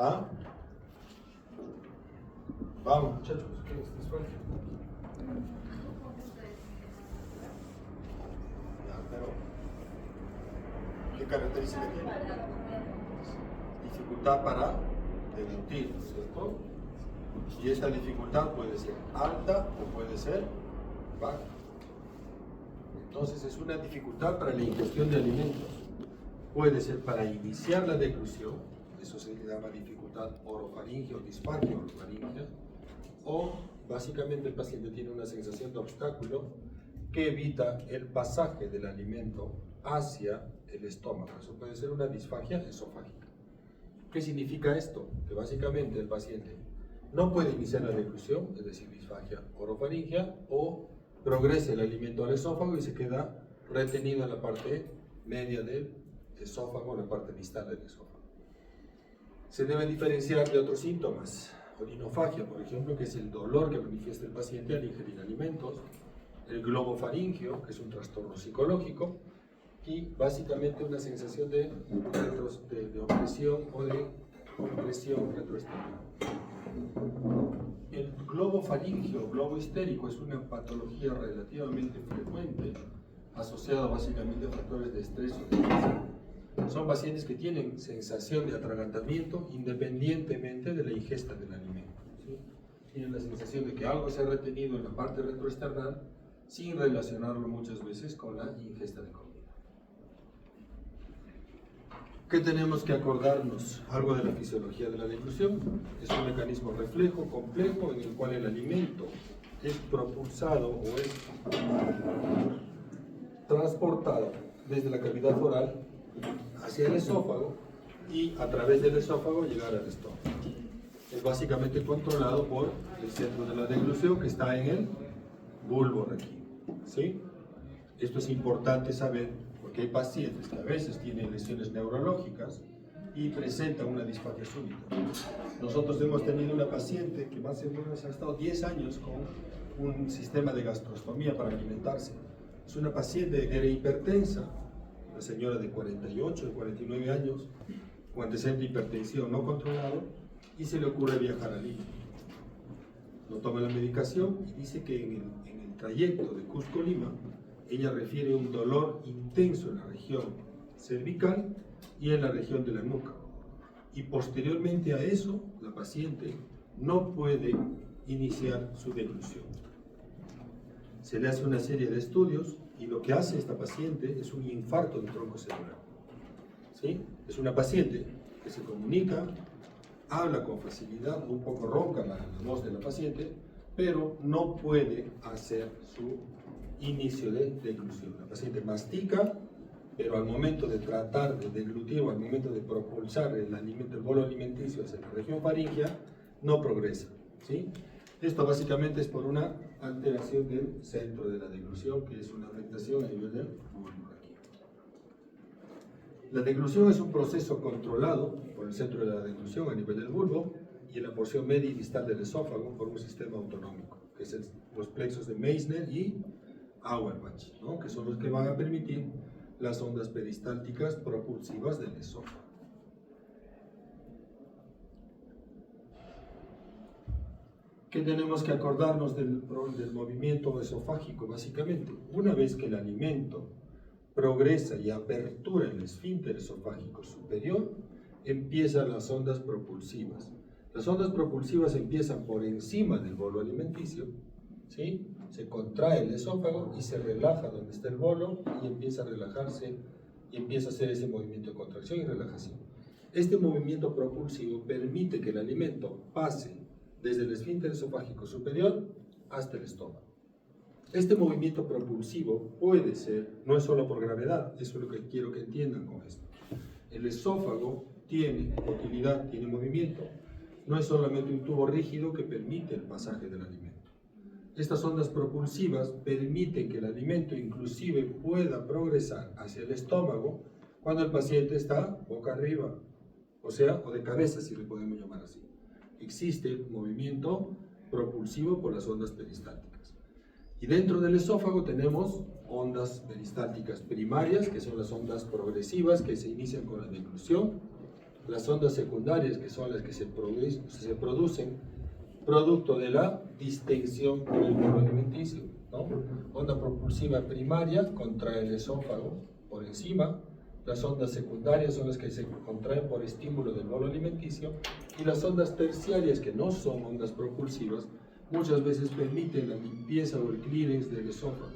¿Ah? Vamos, muchachos, ¿qué es esfuerzo? Ya, pero ¿qué característica tiene? Dificultad para deglutir, ¿cierto? Y esta dificultad puede ser alta o puede ser baja. Entonces es una dificultad para la ingestión de alimentos. Puede ser para iniciar la deglución, eso se llama dificultad orofaringe o disfagia orofaringea, o básicamente el paciente tiene una sensación de obstáculo que evita el pasaje del alimento hacia el estómago. Eso puede ser una disfagia esofágica. ¿Qué significa esto? Que básicamente el paciente no puede iniciar la deglución, es decir, disfagia orofaringea, o progresa el alimento al esófago y se queda retenido en la parte media del esófago, en la parte distal del esófago. Se debe diferenciar de otros síntomas, orinofagia, por ejemplo, que es el dolor que manifiesta el paciente al ingerir alimentos, el globofaringio, que es un trastorno psicológico, y básicamente una sensación de opresión o de compresión retroesternal. El globofaringio o globo histérico es una patología relativamente frecuente, asociada básicamente a factores de estrés o de tensión. Son pacientes que tienen sensación de atragantamiento independientemente de la ingesta del alimento, ¿sí? Tienen la sensación de que algo se ha retenido en la parte retroesternal sin relacionarlo muchas veces con la ingesta de comida. ¿Qué tenemos que acordarnos? Algo de la fisiología de la deglución. Es un mecanismo reflejo complejo en el cual el alimento es propulsado o es transportado desde la cavidad oral hacia el esófago y a través del esófago llegar al estómago. Es básicamente controlado por el centro de la deglución que está en el bulbo raquídeo, ¿sí? Esto es importante saber porque hay pacientes que a veces tienen lesiones neurológicas y presentan una disfagia súbita. Nosotros hemos tenido una paciente que más o menos ha estado 10 años con un sistema de gastrostomía para alimentarse. Es una paciente que era hipertensa, una señora de 48, 49 años, con antecedente de hipertensión no controlado, y se le ocurre viajar a Lima. No toma la medicación y dice que en el trayecto de Cusco-Lima, ella refiere un dolor intenso en la región cervical y en la región de la nuca. Y posteriormente a eso, la paciente no puede iniciar su deglución. Se le hace una serie de estudios y lo que hace esta paciente es un infarto del tronco cerebral. ¿Sí? Es una paciente que se comunica, habla con facilidad, un poco ronca la voz de la paciente, pero no puede hacer su inicio de deglución. La paciente mastica, pero al momento de tratar de deglutir o al momento de propulsar el alimento, el bolo alimenticio hacia la región faríngea, no progresa, ¿sí? Esto básicamente es por una alteración del centro de la deglución, que es una afectación a nivel del bulbo raquídeo. La deglución es un proceso controlado por el centro de la deglución a nivel del bulbo y en la porción media y distal del esófago por un sistema autonómico, que es los plexos de Meissner y Auerbach, ¿no? Que son los que van a permitir las ondas peristálticas propulsivas del esófago. ¿Qué tenemos que acordarnos del movimiento esofágico? Básicamente, una vez que el alimento progresa y apertura el esfínter esofágico superior, empiezan las ondas propulsivas. Las ondas propulsivas empiezan por encima del bolo alimenticio, ¿sí? Se contrae el esófago y se relaja donde está el bolo y empieza a relajarse y empieza a hacer ese movimiento de contracción y relajación. Este movimiento propulsivo permite que el alimento pase desde el esfínter esofágico superior hasta el estómago. Este movimiento propulsivo puede ser, no es solo por gravedad, eso es lo que quiero que entiendan con esto. El esófago tiene motilidad, tiene movimiento, no es solamente un tubo rígido que permite el pasaje del alimento. Estas ondas propulsivas permiten que el alimento inclusive pueda progresar hacia el estómago cuando el paciente está boca arriba, o de cabeza, si le podemos llamar así. Existe movimiento propulsivo por las ondas peristálticas. Y dentro del esófago tenemos ondas peristálticas primarias, que son las ondas progresivas que se inician con la deglución, las ondas secundarias, que son las que se producen producto de la distensión del bolo alimenticio, ¿no? Onda propulsiva primaria contrae el esófago por encima, las ondas secundarias son las que se contraen por estímulo del bolo alimenticio, y las ondas terciarias, que no son ondas propulsivas, muchas veces permiten la limpieza o el clearance del esófago.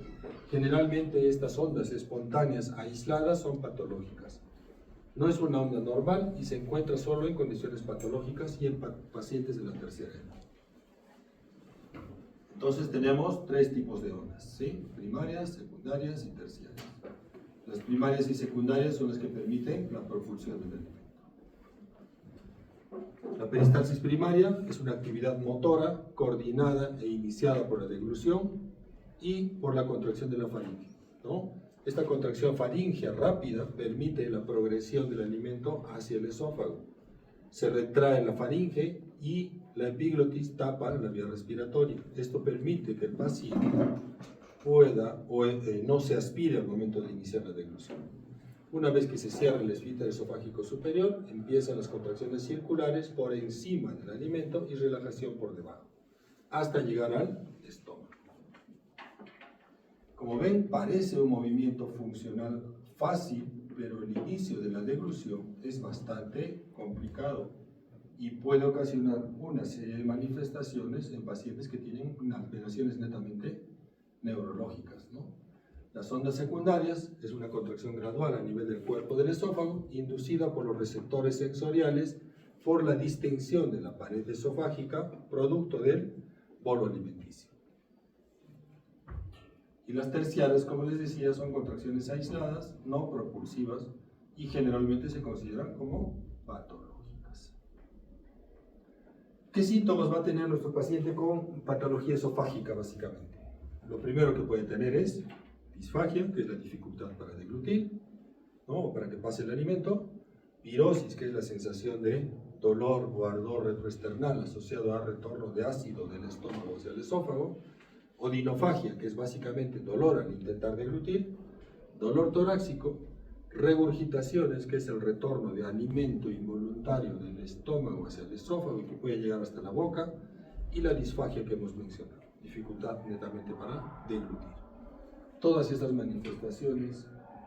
Generalmente estas ondas espontáneas aisladas son patológicas. No es una onda normal y se encuentra solo en condiciones patológicas y en pacientes de la tercera edad. Entonces tenemos tres tipos de ondas, ¿sí? Primarias, secundarias y terciarias. Las primarias y secundarias son las que permiten la propulsión del alimento. La peristalsis primaria es una actividad motora coordinada e iniciada por la deglución y por la contracción de la faringe, ¿no? Esta contracción faríngea rápida permite la progresión del alimento hacia el esófago. Se retrae la faringe y la epiglotis tapa la vía respiratoria. Esto permite que el paciente pueda o no se aspire al momento de iniciar la deglución. Una vez que se cierra el esfínter esofágico superior, empiezan las contracciones circulares por encima del alimento y relajación por debajo, hasta llegar al estómago. Como ven, parece un movimiento funcional fácil, pero el inicio de la deglución es bastante complicado y puede ocasionar una serie de manifestaciones en pacientes que tienen alteraciones netamente neurológicas, ¿no? Las ondas secundarias es una contracción gradual a nivel del cuerpo del esófago, inducida por los receptores sensoriales por la distensión de la pared esofágica, producto del bolo alimenticio. Y las terciarias, como les decía, son contracciones aisladas, no propulsivas, y generalmente se consideran como patológicas. ¿Qué síntomas va a tener nuestro paciente con patología esofágica, básicamente? Lo primero que puede tener es disfagia, que es la dificultad para deglutir, ¿no? O para que pase el alimento. Pirosis, que es la sensación de dolor o ardor retroesternal asociado al retorno de ácido del estómago hacia el esófago. Odinofagia, que es básicamente dolor al intentar deglutir. Dolor torácico. Regurgitaciones, que es el retorno de alimento involuntario del estómago hacia el esófago y que puede llegar hasta la boca. Y la disfagia que hemos mencionado, dificultad netamente para deglutir. Todas estas manifestaciones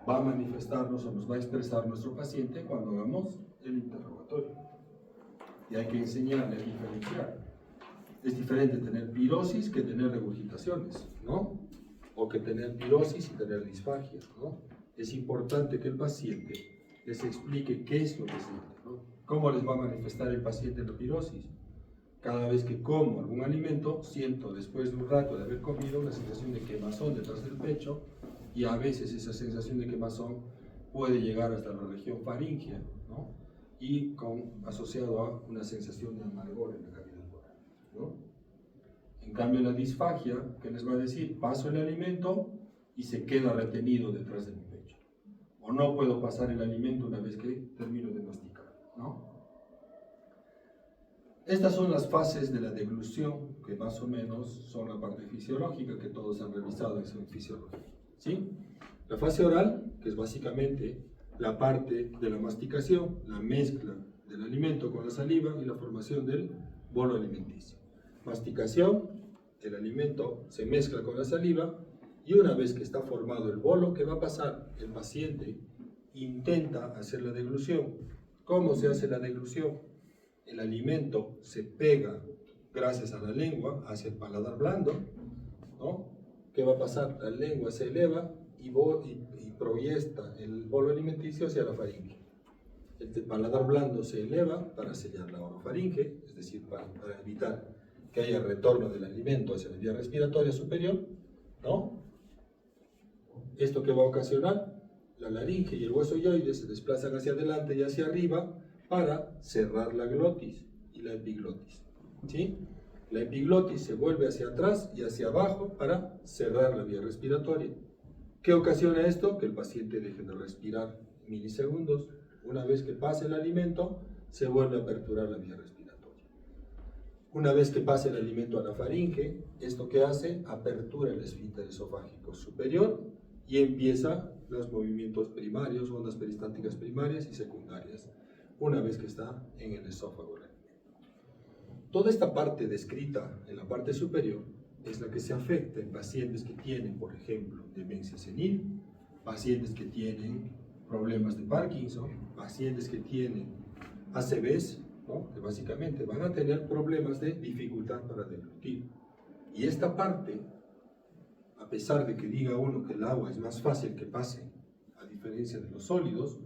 va a manifestarnos o nos va a expresar nuestro paciente cuando hagamos el interrogatorio. Y hay que enseñarle a diferenciar. Es diferente tener pirosis que tener regurgitaciones, ¿no? O que tener pirosis y tener disfagia, ¿no? Es importante que el paciente les explique qué es lo que siente, ¿no? ¿Cómo les va a manifestar el paciente la pirosis? Cada vez que como algún alimento, siento después de un rato de haber comido una sensación de quemazón detrás del pecho, y a veces esa sensación de quemazón puede llegar hasta la región faríngea, ¿no? Y asociado a una sensación de amargor en la cavidad oral, ¿no? En cambio, la disfagia, ¿qué les va a decir? Paso el alimento y se queda retenido detrás de mi pecho. O no puedo pasar el alimento una vez que termino de masticar, ¿no? Estas son las fases de la deglución, que más o menos son la parte fisiológica que todos han revisado en fisiología, ¿sí? La fase oral, que es básicamente la parte de la masticación, la mezcla del alimento con la saliva y la formación del bolo alimenticio. Masticación, el alimento se mezcla con la saliva y una vez que está formado el bolo, ¿qué va a pasar? El paciente intenta hacer la deglución. ¿Cómo se hace la deglución? El alimento se pega gracias a la lengua hacia el paladar blando, ¿no? ¿Qué va a pasar? La lengua se eleva y proyecta el bolo alimenticio hacia la faringe. El paladar blando se eleva para sellar la orofaringe, es decir, para evitar que haya retorno del alimento hacia la vía respiratoria superior, ¿no? ¿Esto qué va a ocasionar? La laringe y el hueso hioides se desplazan hacia adelante y hacia arriba para cerrar la glotis y la epiglotis, ¿sí? La epiglotis se vuelve hacia atrás y hacia abajo para cerrar la vía respiratoria. ¿Qué ocasiona esto? Que el paciente deje de respirar milisegundos. Una vez que pase el alimento, se vuelve a aperturar la vía respiratoria. Una vez que pase el alimento a la faringe, ¿esto qué hace? Apertura el esfínter esofágico superior y empieza los movimientos primarios, ondas peristálticas primarias y secundarias. una vez que está en el esófago. Toda esta parte descrita en la parte superior es la que se afecta en pacientes que tienen, por ejemplo, demencia senil, pacientes que tienen problemas de Parkinson, pacientes que tienen ACVs, ¿no? Que básicamente van a tener problemas de dificultad para deglutir. Y esta parte, a pesar de que diga uno que el agua es más fácil que pase, a diferencia de los sólidos,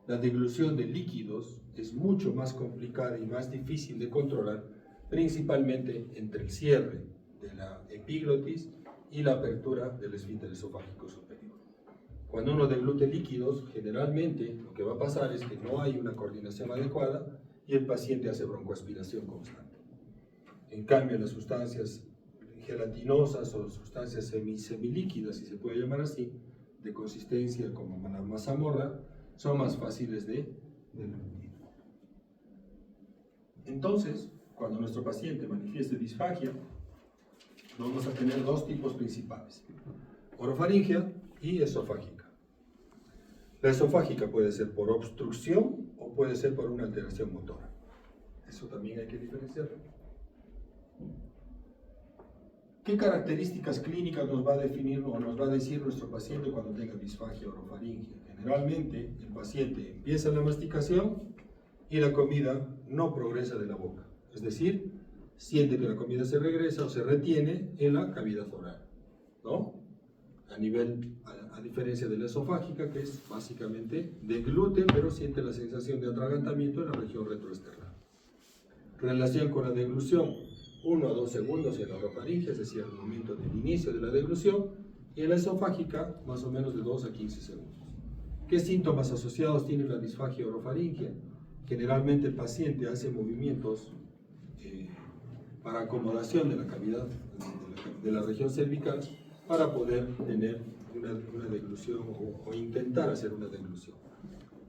la deglución de líquidos es mucho más complicada y más difícil de controlar, principalmente entre el cierre de la epiglotis y la apertura del esfínter esofágico superior. Cuando uno deglute líquidos, generalmente lo que va a pasar es que no hay una coordinación adecuada y el paciente hace broncoaspiración constante. En cambio, las sustancias gelatinosas o sustancias semilíquidas, si se puede llamar así, de consistencia como la mazamorra, son más fáciles de deglutir. Entonces, cuando nuestro paciente manifieste disfagia, vamos a tener dos tipos principales: orofaringia y esofágica. La esofágica puede ser por obstrucción o puede ser por una alteración motora. Eso también hay que diferenciarlo. ¿Qué características clínicas nos va a definir o nos va a decir nuestro paciente cuando tenga disfagia orofaringia? Generalmente, el paciente empieza la masticación y la comida no progresa de la boca. Es decir, siente que la comida se regresa o se retiene en la cavidad oral, ¿no? A diferencia de la esofágica, que es básicamente de gluten, pero siente la sensación de atragantamiento en la región retroesternal. Relación con la deglución: 1 a 2 segundos en la orofaringia, es decir, al momento del inicio de la deglución, y en la esofágica, más o menos de 2 a 15 segundos. ¿Qué síntomas asociados tiene la disfagia orofaringia? Generalmente el paciente hace movimientos para acomodación de la cavidad de la región cervical para poder tener una deglución o intentar hacer una deglución.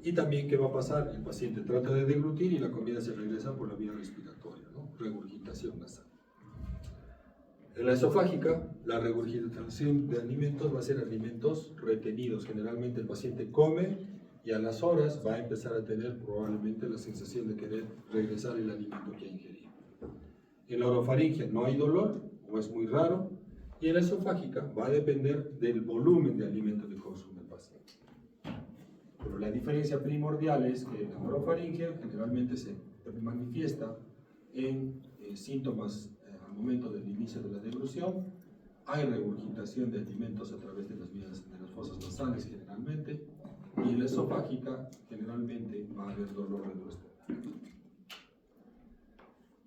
Y también, ¿qué va a pasar? El paciente trata de deglutir y la comida se regresa por la vía respiratoria, ¿no? Regurgitación nasal. En la esofágica, la regurgitación de alimentos va a ser alimentos retenidos. Generalmente el paciente come y a las horas va a empezar a tener probablemente la sensación de querer regresar el alimento que ha ingerido. En la orofaringia no hay dolor, o es muy raro, y en la esofágica va a depender del volumen de alimento que consume el paciente. Pero la diferencia primordial es que la orofaringia generalmente se manifiesta en síntomas al momento del inicio de la deglución. Hay regurgitación de alimentos a través de las vías de las fosas nasales generalmente, y en la esofágica generalmente va a haber dolor retroesternal.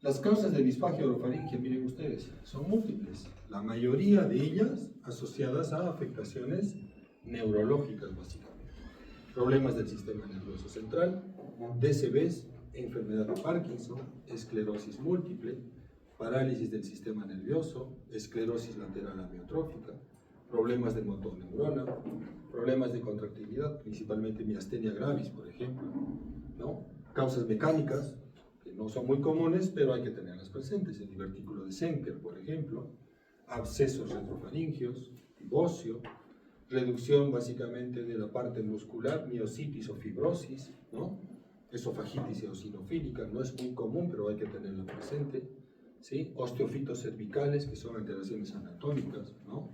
Las causas de disfagia orofaringia, miren ustedes, son múltiples. La mayoría de ellas asociadas a afectaciones neurológicas, básicamente. Problemas del sistema nervioso central, DCBs, enfermedad de Parkinson, esclerosis múltiple, parálisis del sistema nervioso, esclerosis lateral amiotrófica, problemas de motoneurona, problemas de contractilidad, principalmente miastenia gravis, por ejemplo, ¿no? Causas mecánicas, que no son muy comunes, pero hay que tenerlas presentes: el divertículo de Senker, por ejemplo, abscesos retrofaringios, bocio, reducción básicamente de la parte muscular, miositis o fibrosis, ¿no? Esofagitis eosinofílica, no es muy común, pero hay que tenerla presente, ¿sí? Osteofitos cervicales, que son alteraciones anatómicas, ¿no?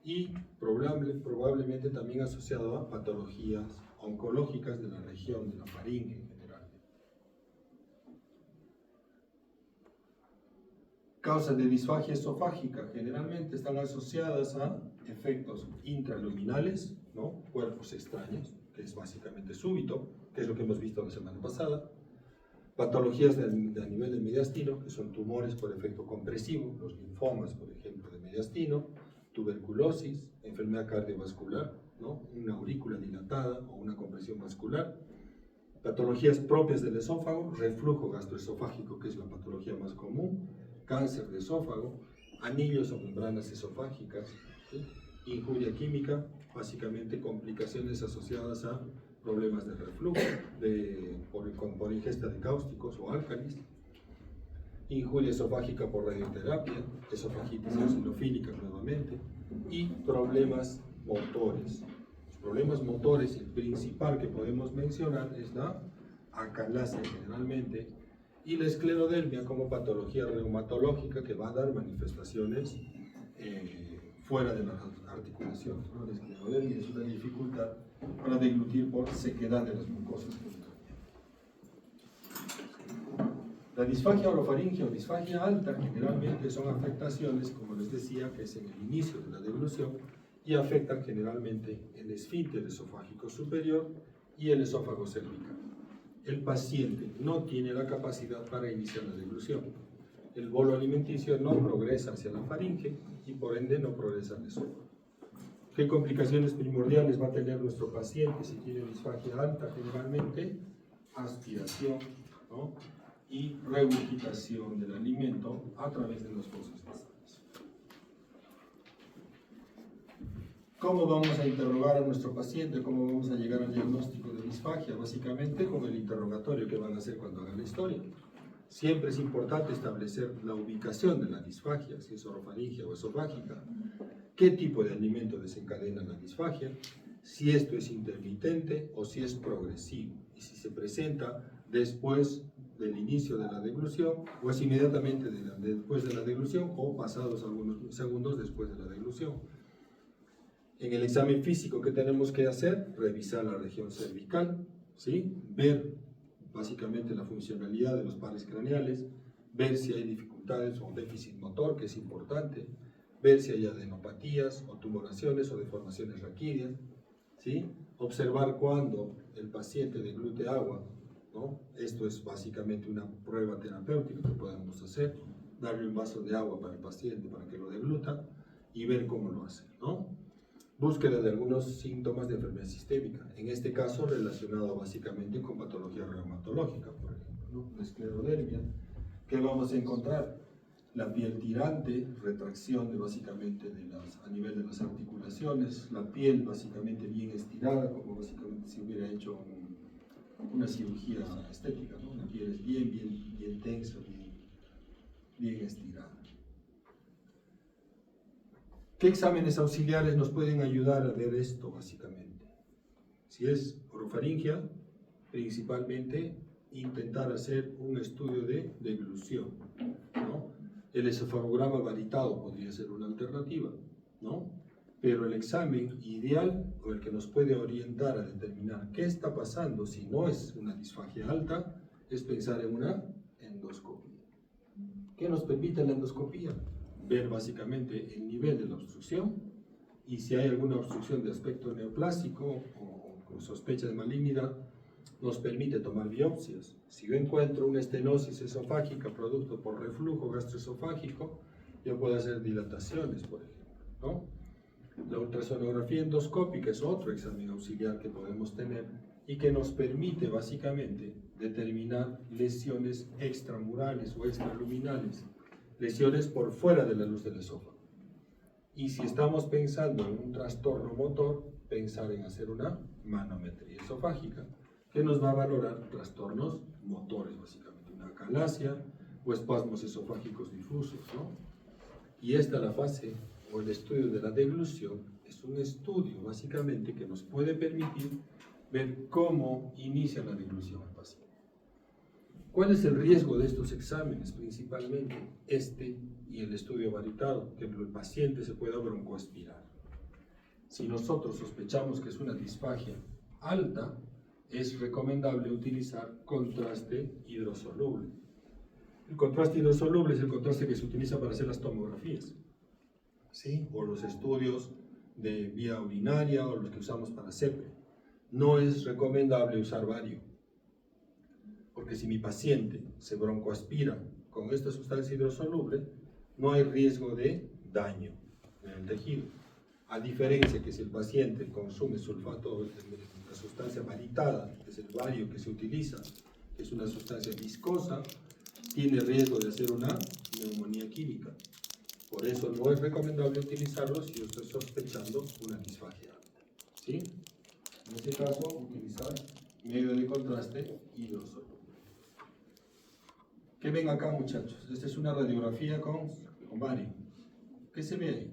Y probablemente también asociado a patologías oncológicas de la región de la faringe en general. Causas de disfagia esofágica generalmente están asociadas a efectos intraluminales, ¿no? Cuerpos extraños, que es básicamente súbito, que es lo que hemos visto la semana pasada. Patologías a nivel de mediastino, que son tumores por efecto compresivo, los linfomas, por ejemplo, de mediastino, tuberculosis, enfermedad cardiovascular, ¿no? Una aurícula dilatada o una compresión vascular. Patologías propias del esófago, reflujo gastroesofágico, que es la patología más común, cáncer de esófago, anillos o membranas esofágicas, ¿sí? Injuria química, básicamente complicaciones asociadas a problemas de reflujo por ingesta de cáusticos o álcalis, injuria esofágica por radioterapia, esofagitis eosinofílica nuevamente, y problemas motores. Los problemas motores, el principal que podemos mencionar es la acalasia generalmente, y la esclerodermia como patología reumatológica que va a dar manifestaciones fuera de las articulaciones, ¿no? La esclerodermia es una dificultad para deglutir por sequedad de las mucosas. La disfagia orofaringia o disfagia alta generalmente son afectaciones, como les decía, que es en el inicio de la deglución y afectan generalmente el esfínter esofágico superior y el esófago cervical. El paciente no tiene la capacidad para iniciar la deglución. El bolo alimenticio no progresa hacia la faringe y por ende no progresa al esófago. ¿Qué complicaciones primordiales va a tener nuestro paciente si tiene disfagia alta? Generalmente aspiración, ¿no? Y regurgitación del alimento a través de las fosas nasales. ¿Cómo vamos a interrogar a nuestro paciente? ¿Cómo vamos a llegar al diagnóstico de disfagia? Básicamente con el interrogatorio que van a hacer cuando hagan la historia. Siempre es importante establecer la ubicación de la disfagia, si es orofaringia o esofágica, qué tipo de alimento desencadena la disfagia, si esto es intermitente o si es progresivo, y si se presenta después del inicio de la deglución o es inmediatamente después de la deglución o pasados algunos segundos después de la deglución. En el examen físico que tenemos que hacer, revisar la región cervical, ¿sí? Ver básicamente la funcionalidad de los pares craneales, ver si hay dificultades o déficit motor, que es importante, ver si hay adenopatías o tumoraciones o deformaciones raquídeas, ¿sí? Observar cuando el paciente deglute agua, ¿no? Esto es básicamente una prueba terapéutica que podemos hacer, darle un vaso de agua para el paciente para que lo degluta y ver cómo lo hace, ¿no? Búsqueda de algunos síntomas de enfermedad sistémica, en este caso relacionado básicamente con patología reumatológica, por ejemplo, ¿no? La esclerodermia. ¿Qué vamos a encontrar? La piel tirante, retracción básicamente a nivel de las articulaciones, la piel básicamente bien estirada, como básicamente si hubiera hecho una cirugía estética, ¿no? La piel es bien tensa, bien estirada. ¿Qué exámenes auxiliares nos pueden ayudar a ver esto básicamente? Si es orofaringia, principalmente intentar hacer un estudio de deglución, ¿no? El esofagograma varitado podría ser una alternativa, ¿no? Pero el examen ideal o el que nos puede orientar a determinar qué está pasando si no es una disfagia alta es pensar en una endoscopía. ¿Qué nos permite la endoscopía? Ver básicamente el nivel de la obstrucción y si hay alguna obstrucción de aspecto neoplásico o con sospecha de malignidad, nos permite tomar biopsias. Si yo encuentro una estenosis esofágica producto por reflujo gastroesofágico, yo puedo hacer dilataciones, por ejemplo, ¿no? La ultrasonografía endoscópica es otro examen auxiliar que podemos tener y que nos permite básicamente determinar lesiones extramurales o extraluminales, lesiones por fuera de la luz del esófago. Y si estamos pensando en un trastorno motor, pensar en hacer una manometría esofágica, que nos va a valorar trastornos motores, básicamente, una acalasia o espasmos esofágicos difusos, ¿no? Y esta la fase o el estudio de la deglución es un estudio, básicamente, que nos puede permitir ver cómo inicia la deglución al paciente. ¿Cuál es el riesgo de estos exámenes? Principalmente este y el estudio varitado, que el paciente se pueda broncoaspirar. Si nosotros sospechamos que es una disfagia alta, es recomendable utilizar contraste hidrosoluble. El contraste hidrosoluble es el contraste que se utiliza para hacer las tomografías, ¿sí? O los estudios de vía urinaria o los que usamos para CEPRE. No es recomendable usar bario, porque si mi paciente se broncoaspira con esta sustancia hidrosoluble, no hay riesgo de daño en el tejido. A diferencia que si el paciente consume sulfato, la sustancia varitada, que es el bario que se utiliza, que es una sustancia viscosa, tiene riesgo de hacer una neumonía química. Por eso no es recomendable utilizarlo si yo estoy sospechando una disfagia alta, ¿sí? En este caso, utilizar medio de contraste hidrosoluble. ¿Qué ven acá, muchachos? Esta es una radiografía con bario. ¿Qué se ve ahí?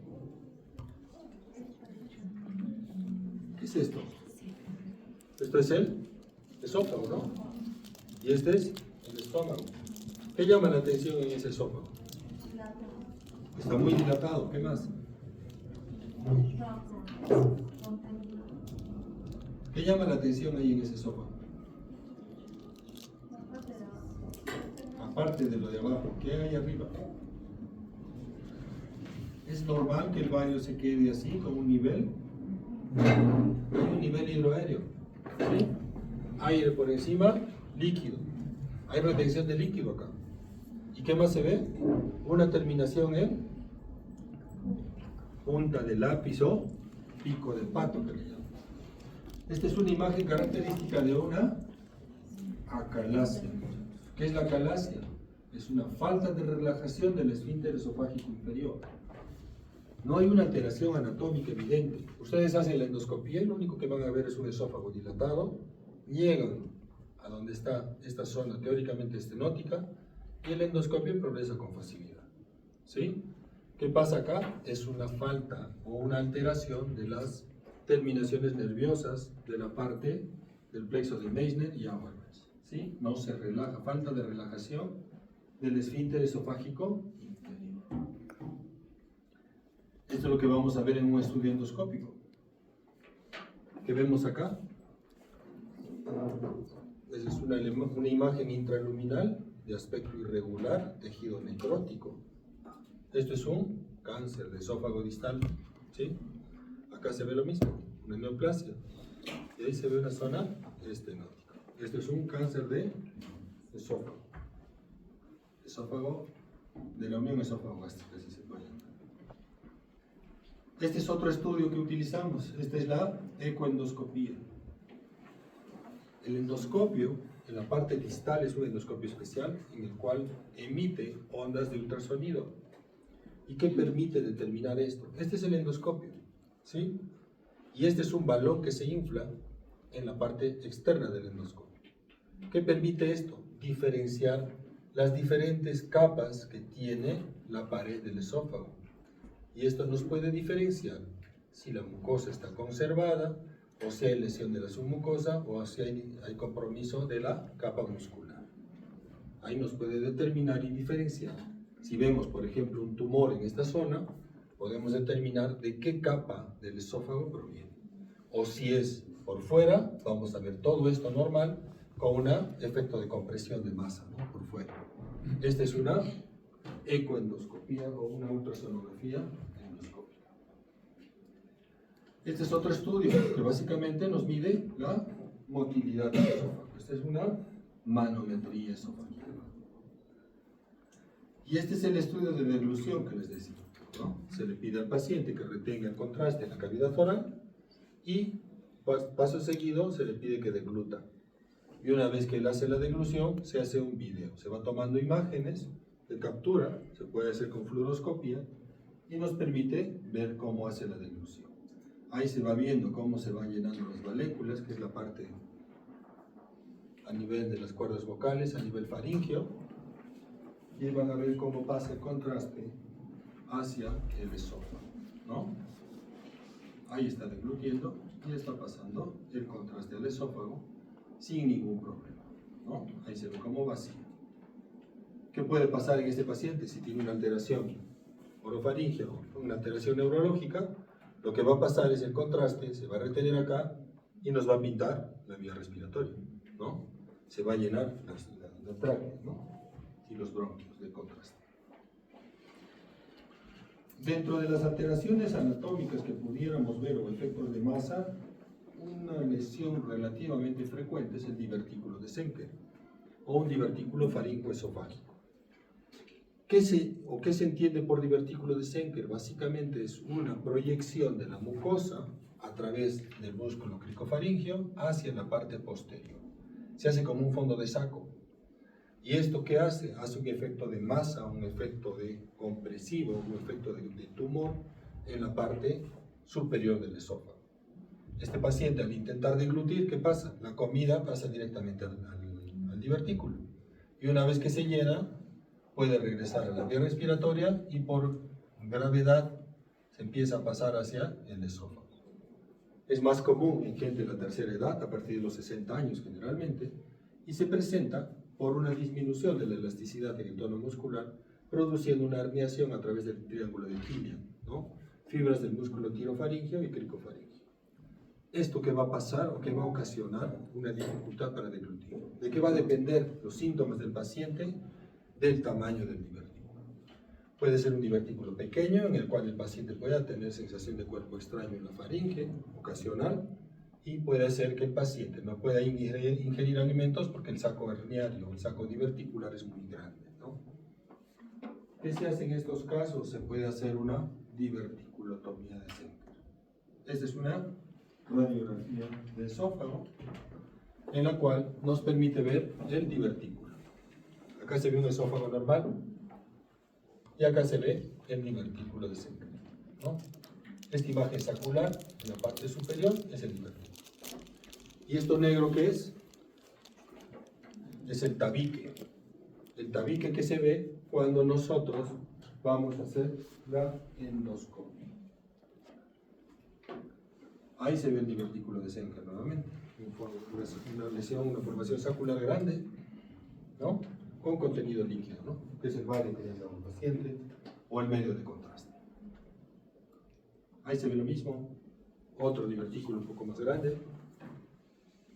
¿Qué es esto? Esto es el esófago, ¿no? Y este es el estómago. ¿Qué llama la atención en ese esófago? Está muy dilatado. ¿Qué más? ¿Qué llama la atención ahí en ese esófago? Aparte de lo de abajo, ¿qué hay arriba? ¿Es normal que el baño se quede así, con un nivel? Hay un nivel hidroaéreo. ¿Sí? Aire por encima, líquido. Hay retención de líquido acá. ¿Y qué más se ve? Una terminación en punta de lápiz o pico de pato, que le llaman. Esta es una imagen característica de una acalasia. ¿Qué es la acalasia? Es una falta de relajación del esfínter esofágico inferior. No hay una alteración anatómica evidente. Ustedes hacen la endoscopía y lo único que van a ver es un esófago dilatado. Llegan a donde está esta zona teóricamente estenótica y el endoscopio progresa con facilidad. ¿Sí? ¿Qué pasa acá? Es una falta o una alteración de las terminaciones nerviosas de la parte del plexo de Meissner y Auerbach. ¿Sí? No se relaja, falta de relajación del esfínter esofágico inferior. Esto es lo que vamos a ver en un estudio endoscópico. ¿Qué vemos acá? Esa es una imagen intraluminal de aspecto irregular, tejido necrótico. Esto es un cáncer de esófago distal. ¿Sí? Acá se ve lo mismo, una neoplasia. Y ahí se ve una zona estenótica. Esto es un cáncer de esófago. Esófago de la unión esófago-gástrica, así se puede llamar. Este es otro estudio que utilizamos. Esta es la ecoendoscopía. El endoscopio, en la parte distal, es un endoscopio especial en el cual emite ondas de ultrasonido. ¿Y qué permite determinar esto? Este es el endoscopio, ¿sí? Y este es un balón que se infla en la parte externa del endoscopio. ¿Qué permite esto? Diferenciar las diferentes capas que tiene la pared del esófago. Y esto nos puede diferenciar si la mucosa está conservada, o si hay lesión de la submucosa, o si hay compromiso de la capa muscular. Ahí nos puede determinar y diferenciar. Si vemos, por ejemplo, un tumor en esta zona, podemos determinar de qué capa del esófago proviene. O si es por fuera, vamos a ver todo esto normal con un efecto de compresión de masa, ¿no? Por fuera. Esta es una ecoendoscopía o una ultrasonografía endoscópica. Este es otro estudio que básicamente nos mide la motilidad del esófago. Esta es una manometría esofágica. Y este es el estudio de deglución que les decía, ¿no? Se le pide al paciente que retenga el contraste en la cavidad oral y paso seguido se le pide que degluta. Y una vez que él hace la deglución, se hace un video. Se va tomando imágenes de captura, se puede hacer con fluoroscopía y nos permite ver cómo hace la deglución. Ahí se va viendo cómo se van llenando las valéculas, que es la parte a nivel de las cuerdas vocales, a nivel faríngeo, y van a ver cómo pasa el contraste hacia el esófago, ¿no? Ahí está deglutiendo y está pasando el contraste al esófago sin ningún problema, ¿no? Ahí se ve cómo vacía. ¿Qué puede pasar en este paciente si tiene una alteración orofaringea o una alteración neurológica? Lo que va a pasar es el contraste, se va a retener acá y nos va a pintar la vía respiratoria, ¿no? Se va a llenar la tráquea, ¿no? Y los bronquios del contraste. Dentro de las alteraciones anatómicas que pudiéramos ver o efectos de masa, una lesión relativamente frecuente es el divertículo de Senker o un divertículo faringoesofágico. ¿Qué se entiende por divertículo de Senker? Básicamente es una proyección de la mucosa a través del músculo cricofaringeo hacia la parte posterior. Se hace como un fondo de saco. ¿Y esto qué hace? Hace un efecto de masa, un efecto de compresivo, un efecto de tumor en la parte superior del esófago. Este paciente, al intentar deglutir, ¿qué pasa? La comida pasa directamente al divertículo. Y una vez que se llena, puede regresar a la vía respiratoria y por gravedad se empieza a pasar hacia el esófago. Es más común en gente de la tercera edad, a partir de los 60 años generalmente, y se presenta por una disminución de la elasticidad en el tono muscular, produciendo una herniación a través del triángulo de Killian, ¿no? Fibras del músculo tirofaringeo y cricofaringeo. ¿Esto qué va a pasar o qué va a ocasionar? Una dificultad para deglutir. ¿De qué va a depender los síntomas del paciente? Del tamaño del divertículo. Puede ser un divertículo pequeño, en el cual el paciente pueda tener sensación de cuerpo extraño en la faringe, ocasional, y puede ser que el paciente no pueda ingerir alimentos porque el saco herniario o el saco diverticular es muy grande, ¿no? ¿Qué se hace en estos casos? Se puede hacer una diverticulotomía de Senker. Esta es una radiografía de esófago en la cual nos permite ver el divertículo. Acá se ve un esófago normal y acá se ve el divertículo de Senker, ¿no? Esta imagen sacular en la parte superior es el divertículo. ¿Y esto negro qué es? Es el tabique. El tabique que se ve cuando nosotros vamos a hacer la endoscopia. Ahí se ve el divertículo de Senker nuevamente. Una lesión, una formación sacular grande, ¿no? Con contenido líquido, ¿no? Que es el baile que le da un paciente o el medio de contraste. Ahí se ve lo mismo. Otro divertículo un poco más grande.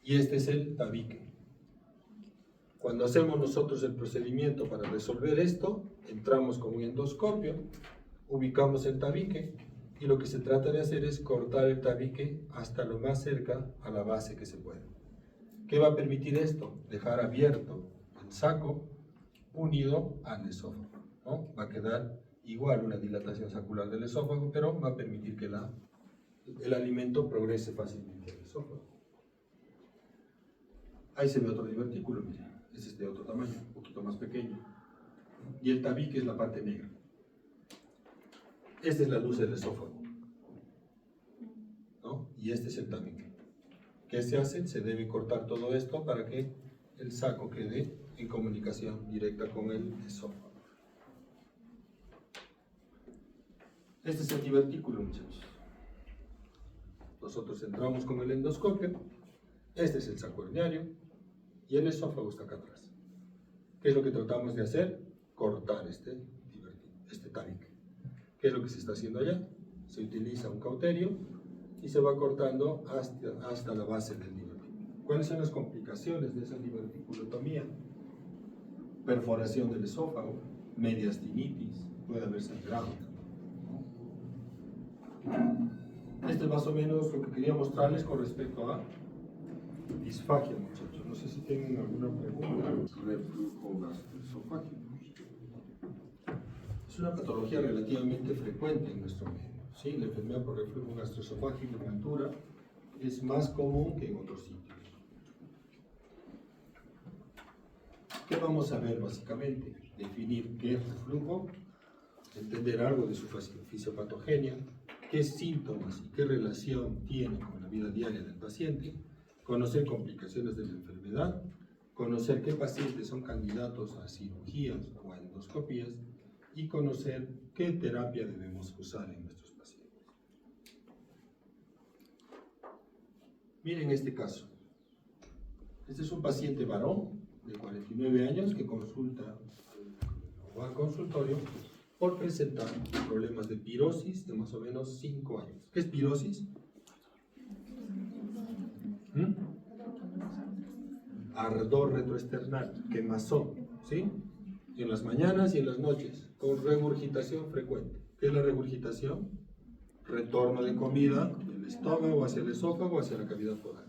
Y este es el tabique. Cuando hacemos nosotros el procedimiento para resolver esto, entramos con un endoscopio, ubicamos el tabique y lo que se trata de hacer es cortar el tabique hasta lo más cerca a la base que se pueda. ¿Qué va a permitir esto? Dejar abierto el saco unido al esófago, ¿no? Va a quedar igual una dilatación sacular del esófago, pero va a permitir que el alimento progrese fácilmente al esófago. Ahí se ve otro divertículo, mira. Ese es de otro tamaño, un poquito más pequeño. Y el tabique es la parte negra. Esta es la luz del esófago, ¿no? Y este es el tabique. ¿Qué se hace? Se debe cortar todo esto para que el saco quede en comunicación directa con el esófago. Este es el divertículo, muchachos. Nosotros entramos con el endoscopio. Este es el saco herniario y el esófago está acá atrás. ¿Qué es lo que tratamos de hacer? Cortar este tabique. ¿Qué es lo que se está haciendo allá? Se utiliza un cauterio y se va cortando hasta la base del divertículo. ¿Cuáles son las complicaciones de esa diverticulotomía? Perforación del esófago, mediastinitis, puede haber sangrado. Esto es más o menos lo que quería mostrarles con respecto a disfagia, muchachos. No sé si tienen alguna pregunta. Reflujo gastroesofágico. Es una patología relativamente frecuente en nuestro medio. ¿Sí? La enfermedad por reflujo gastroesofágico en altura es más común que en otros sitios. ¿Qué vamos a ver básicamente? Definir qué es reflujo, entender algo de su fisiopatogenia, qué síntomas y qué relación tiene con la vida diaria del paciente, conocer complicaciones de la enfermedad, conocer qué pacientes son candidatos a cirugías o a endoscopías y conocer qué terapia debemos usar en nuestros pacientes. Miren este caso. Este es un paciente varón de 49 años que consulta o va al consultorio por presentar problemas de pirosis de más o menos 5 años. ¿Qué es pirosis? Ardor retroesternal, quemazón, ¿sí? En las mañanas y en las noches, con regurgitación frecuente. ¿Qué es la regurgitación? Retorno de comida del estómago hacia el esófago, hacia la cavidad oral.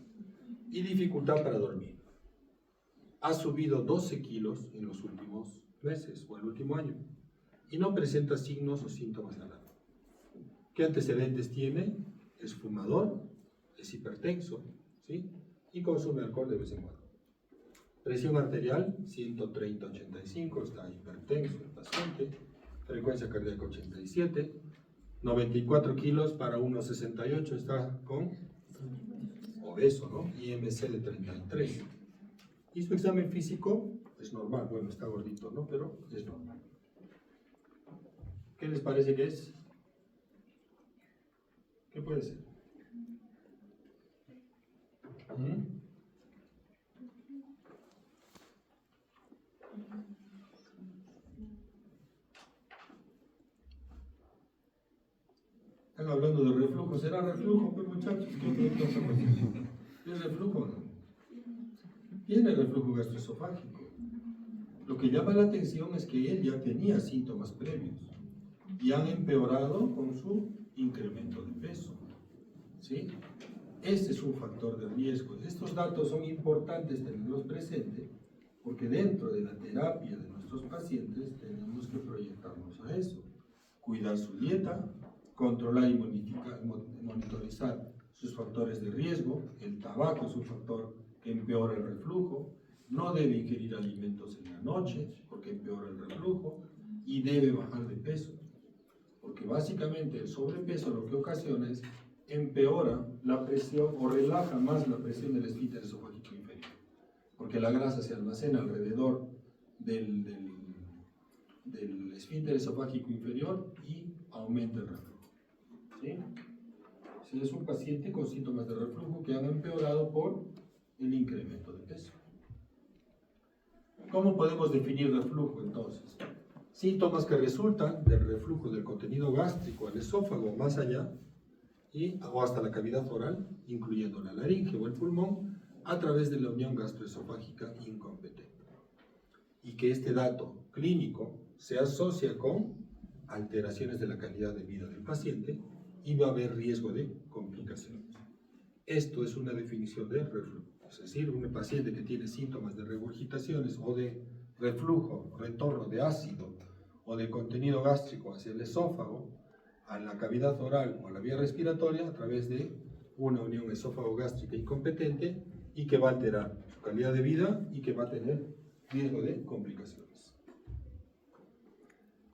Y dificultad para dormir. Ha subido 12 kilos en los últimos meses o el último año y no presenta signos o síntomas de alarma. ¿Qué antecedentes tiene? Es fumador, es hipertenso, ¿sí? Y consume alcohol de vez en cuando. Presión arterial 130/85, está hipertenso el paciente. Frecuencia cardíaca 87. 94 kilos para 1,68, está con obeso, ¿no? IMC de 33. Y su examen físico es normal, bueno, está gordito, ¿no? Pero es normal. ¿Qué les parece que es? ¿Qué puede ser? Están hablando de reflujo. ¿Será reflujo, pues, muchachos? ¿Es reflujo o no? Tiene reflujo gastroesofágico. Lo que llama la atención es que él ya tenía síntomas previos y han empeorado con su incremento de peso. ¿Sí? Este es un factor de riesgo. Estos datos son importantes tenerlos presentes porque dentro de la terapia de nuestros pacientes tenemos que proyectarnos a eso. Cuidar su dieta, controlar y monitorizar sus factores de riesgo. El tabaco es un factor que empeora el reflujo. No debe ingerir alimentos en la noche porque empeora el reflujo y debe bajar de peso. Porque básicamente el sobrepeso lo que ocasiona es empeora la presión o relaja más la presión del esfínter esofágico inferior. Porque la grasa se almacena alrededor del esfínter esofágico inferior y aumenta el reflujo. ¿Sí? Si es un paciente con síntomas de reflujo que han empeorado por el incremento de peso. ¿Cómo podemos definir reflujo entonces? Síntomas que resultan del reflujo del contenido gástrico al esófago o más allá, o hasta la cavidad oral, incluyendo la laringe o el pulmón, a través de la unión gastroesofágica incompetente. Y que este dato clínico se asocia con alteraciones de la calidad de vida del paciente y va a haber riesgo de complicaciones. Esto es una definición de reflujo. Es decir, un paciente que tiene síntomas de regurgitaciones o de reflujo, retorno de ácido o de contenido gástrico hacia el esófago, a la cavidad oral o a la vía respiratoria a través de una unión esófago-gástrica incompetente y que va a alterar su calidad de vida y que va a tener riesgo de complicaciones.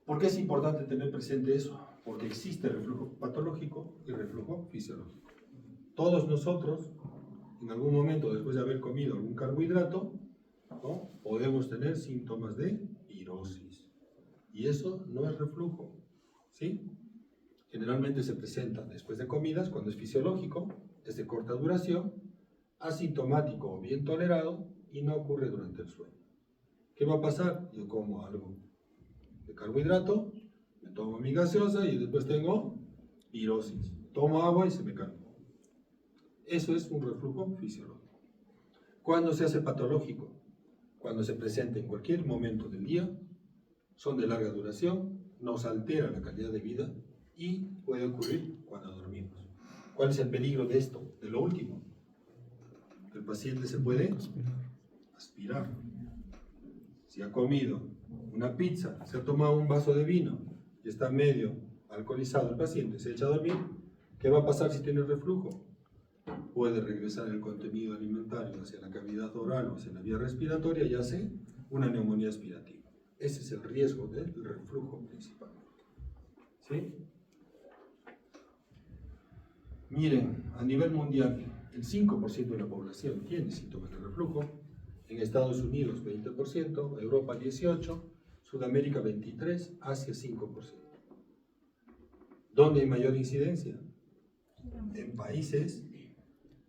¿Por qué es importante tener presente eso? Porque existe reflujo patológico y reflujo fisiológico. Todos nosotros, en algún momento después de haber comido algún carbohidrato, ¿no?, podemos tener síntomas de pirosis. Y eso no es reflujo, ¿sí? Generalmente se presenta después de comidas, cuando es fisiológico, es de corta duración, asintomático o bien tolerado y no ocurre durante el sueño. ¿Qué va a pasar? Yo como algo de carbohidrato, me tomo mi gaseosa y después tengo pirosis. Tomo agua y se me calma. Eso es un reflujo fisiológico. ¿Cuándo se hace patológico? Cuando se presenta en cualquier momento del día, son de larga duración, nos altera la calidad de vida y puede ocurrir cuando dormimos. ¿Cuál es el peligro de esto? De lo último. El paciente se puede aspirar. Si ha comido una pizza, se ha tomado un vaso de vino y está medio alcoholizado el paciente, se echa a dormir, ¿qué va a pasar si tiene reflujo? Puede regresar el contenido alimentario hacia la cavidad oral o hacia la vía respiratoria y hace una neumonía aspirativa. Ese es el riesgo del reflujo principal. ¿Sí? Miren, a nivel mundial, el 5% de la población tiene síntomas de reflujo. En Estados Unidos 20%, Europa 18%, Sudamérica 23%, Asia 5%. ¿Dónde hay mayor incidencia? En países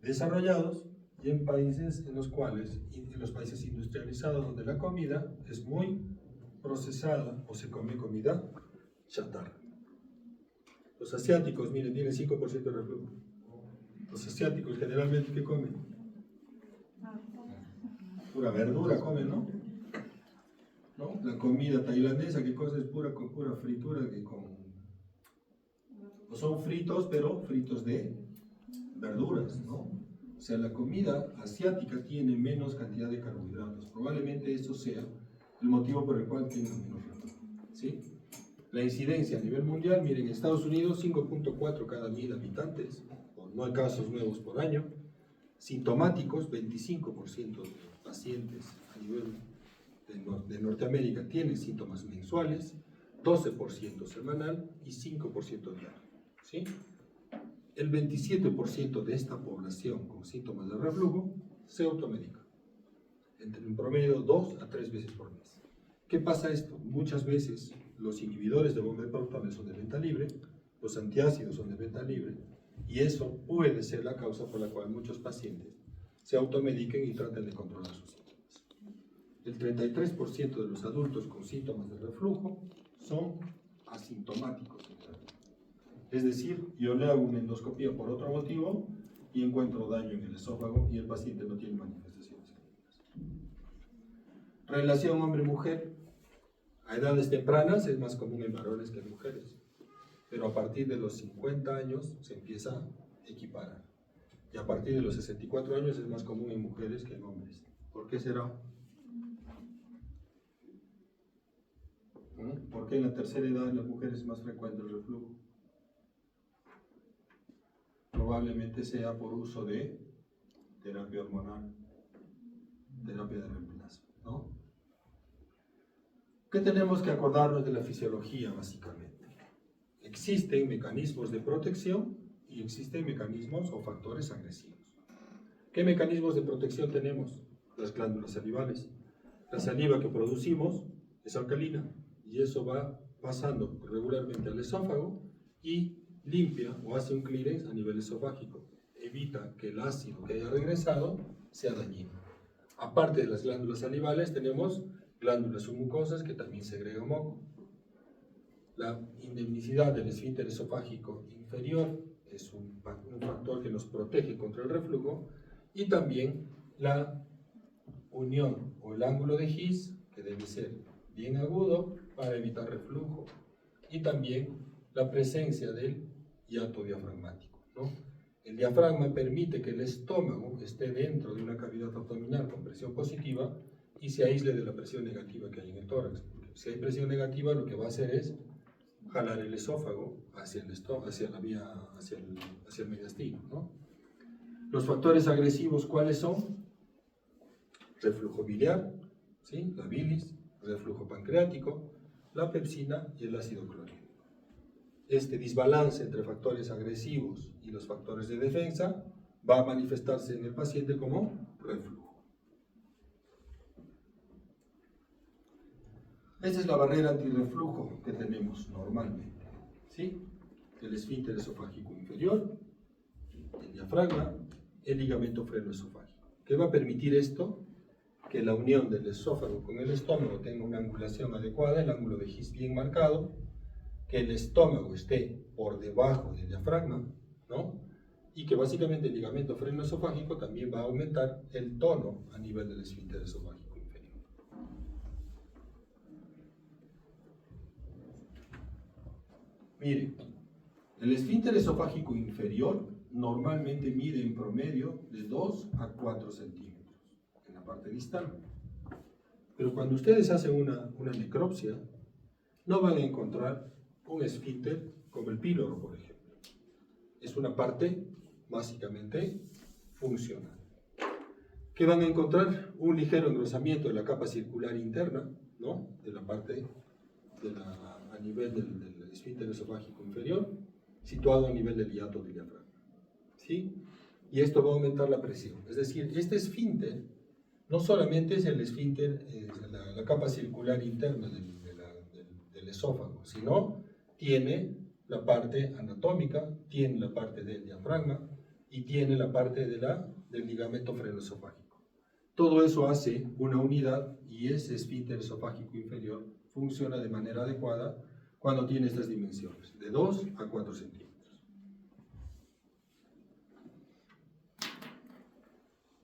desarrollados y en países en los cuales, en los países industrializados, donde la comida es muy procesada o se come comida chatarra. Los asiáticos, miren, tienen 5% de reflujo. Los asiáticos generalmente, ¿qué comen? Pura verdura comen, ¿no? La comida tailandesa, ¿qué cosa es pura fritura? No son fritos, pero fritos de verduras, ¿no? O sea, la comida asiática tiene menos cantidad de carbohidratos. Probablemente eso sea el motivo por el cual tiene menos reflujo, ¿sí? La incidencia a nivel mundial, miren, en Estados Unidos 5.4 cada 1000 habitantes, no hay casos nuevos por año. Sintomáticos, 25% de pacientes a nivel de Norteamérica tienen síntomas mensuales, 12% semanal y 5% diario, ¿sí? El 27% de esta población con síntomas de reflujo se automedica, entre un promedio 2 a 3 veces por mes. ¿Qué pasa esto? Muchas veces los inhibidores de bomba de protones son de venta libre, los antiácidos son de venta libre, y eso puede ser la causa por la cual muchos pacientes se automediquen y traten de controlar sus síntomas. el 33% de los adultos con síntomas de reflujo son asintomáticos. Es decir, yo le hago una endoscopía por otro motivo y encuentro daño en el esófago y el paciente no tiene manifestaciones clínicas. Relación hombre-mujer. A edades tempranas es más común en varones que en mujeres, pero a partir de los 50 años se empieza a equiparar. Y a partir de los 64 años es más común en mujeres que en hombres. ¿Por qué será? ¿Por qué en la tercera edad en las mujeres es más frecuente el reflujo? Probablemente sea por uso de terapia hormonal, terapia de reemplazo, ¿no? ¿Qué tenemos que acordarnos de la fisiología, básicamente? Existen mecanismos de protección y existen mecanismos o factores agresivos. ¿Qué mecanismos de protección tenemos? Las glándulas salivales. La saliva que producimos es alcalina y eso va pasando regularmente al esófago y limpia o hace un clearance a nivel esofágico. Evita que el ácido que haya regresado sea dañino. Aparte de las glándulas salivales, tenemos glándulas submucosas que también segregan moco. La indemnicidad del esfínter esofágico inferior es un factor que nos protege contra el reflujo, y también la unión o el ángulo de His, que debe ser bien agudo para evitar reflujo, y también la presencia del hiato diafragmático, ¿no? El diafragma permite que el estómago esté dentro de una cavidad abdominal con presión positiva y se aísle de la presión negativa que hay en el tórax. Porque si hay presión negativa, lo que va a hacer es jalar el esófago hacia el estómago, hacia el mediastino, ¿no? Los factores agresivos, ¿cuáles son? Reflujo biliar, ¿sí? La bilis, reflujo pancreático, la pepsina y el ácido clorhídrico. Este desbalance entre factores agresivos y los factores de defensa va a manifestarse en el paciente como reflujo. Esta es la barrera antirreflujo que tenemos normalmente, ¿sí? El esfínter esofágico inferior, el diafragma, el ligamento frenoesofágico. ¿Qué va a permitir esto? Que la unión del esófago con el estómago tenga una angulación adecuada, el ángulo de His bien marcado, que el estómago esté por debajo del diafragma, ¿no? Y que básicamente el ligamento frenoesofágico también va a aumentar el tono a nivel del esfínter esofágico inferior. Mire, el esfínter esofágico inferior normalmente mide en promedio de 2 a 4 centímetros en la parte distal. Pero cuando ustedes hacen una necropsia, no van a encontrar un esfínter como el píloro, por ejemplo. Es una parte básicamente funcional. ¿Qué van a encontrar? Un ligero engrosamiento de la capa circular interna, ¿no? De la parte a nivel del esfínter esofágico inferior, situado a nivel del hiato del diafragma, ¿sí? Y esto va a aumentar la presión. Es decir, este esfínter no solamente es el esfínter, la capa circular interna del esófago, sino tiene la parte anatómica, tiene la parte del diafragma y tiene la parte del ligamento frenoesofágico. Todo eso hace una unidad y ese esfínter esofágico inferior funciona de manera adecuada cuando tiene estas dimensiones, de 2 a 4 centímetros.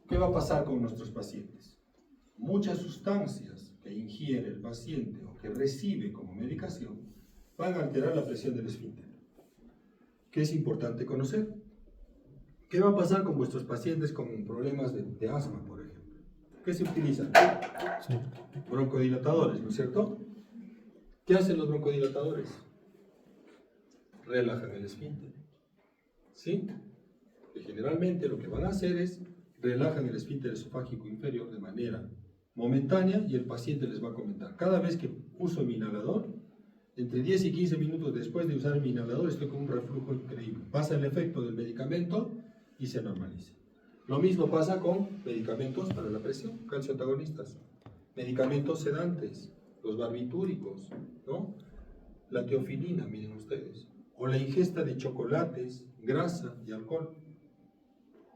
¿Qué va a pasar con nuestros pacientes? Muchas sustancias que ingiere el paciente o que recibe como medicación van a alterar la presión del esfínter. ¿Qué es importante conocer? ¿Qué va a pasar con vuestros pacientes con problemas de asma, por ejemplo? ¿Qué se utilizan? Sí. Broncodilatadores, ¿no es cierto? ¿Qué hacen los broncodilatadores? Relajan el esfínter, ¿sí? Que generalmente lo que van a hacer es relajan el esfínter esofágico inferior de manera momentánea y el paciente les va a comentar. Cada vez que uso mi inhalador, entre 10 y 15 minutos después de usar mi inhalador, estoy con un reflujo increíble. Pasa el efecto del medicamento y se normaliza. Lo mismo pasa con medicamentos para la presión, calcio antagonistas, medicamentos sedantes, los barbitúricos, ¿no? La teofilina, miren ustedes, o la ingesta de chocolates, grasa y alcohol.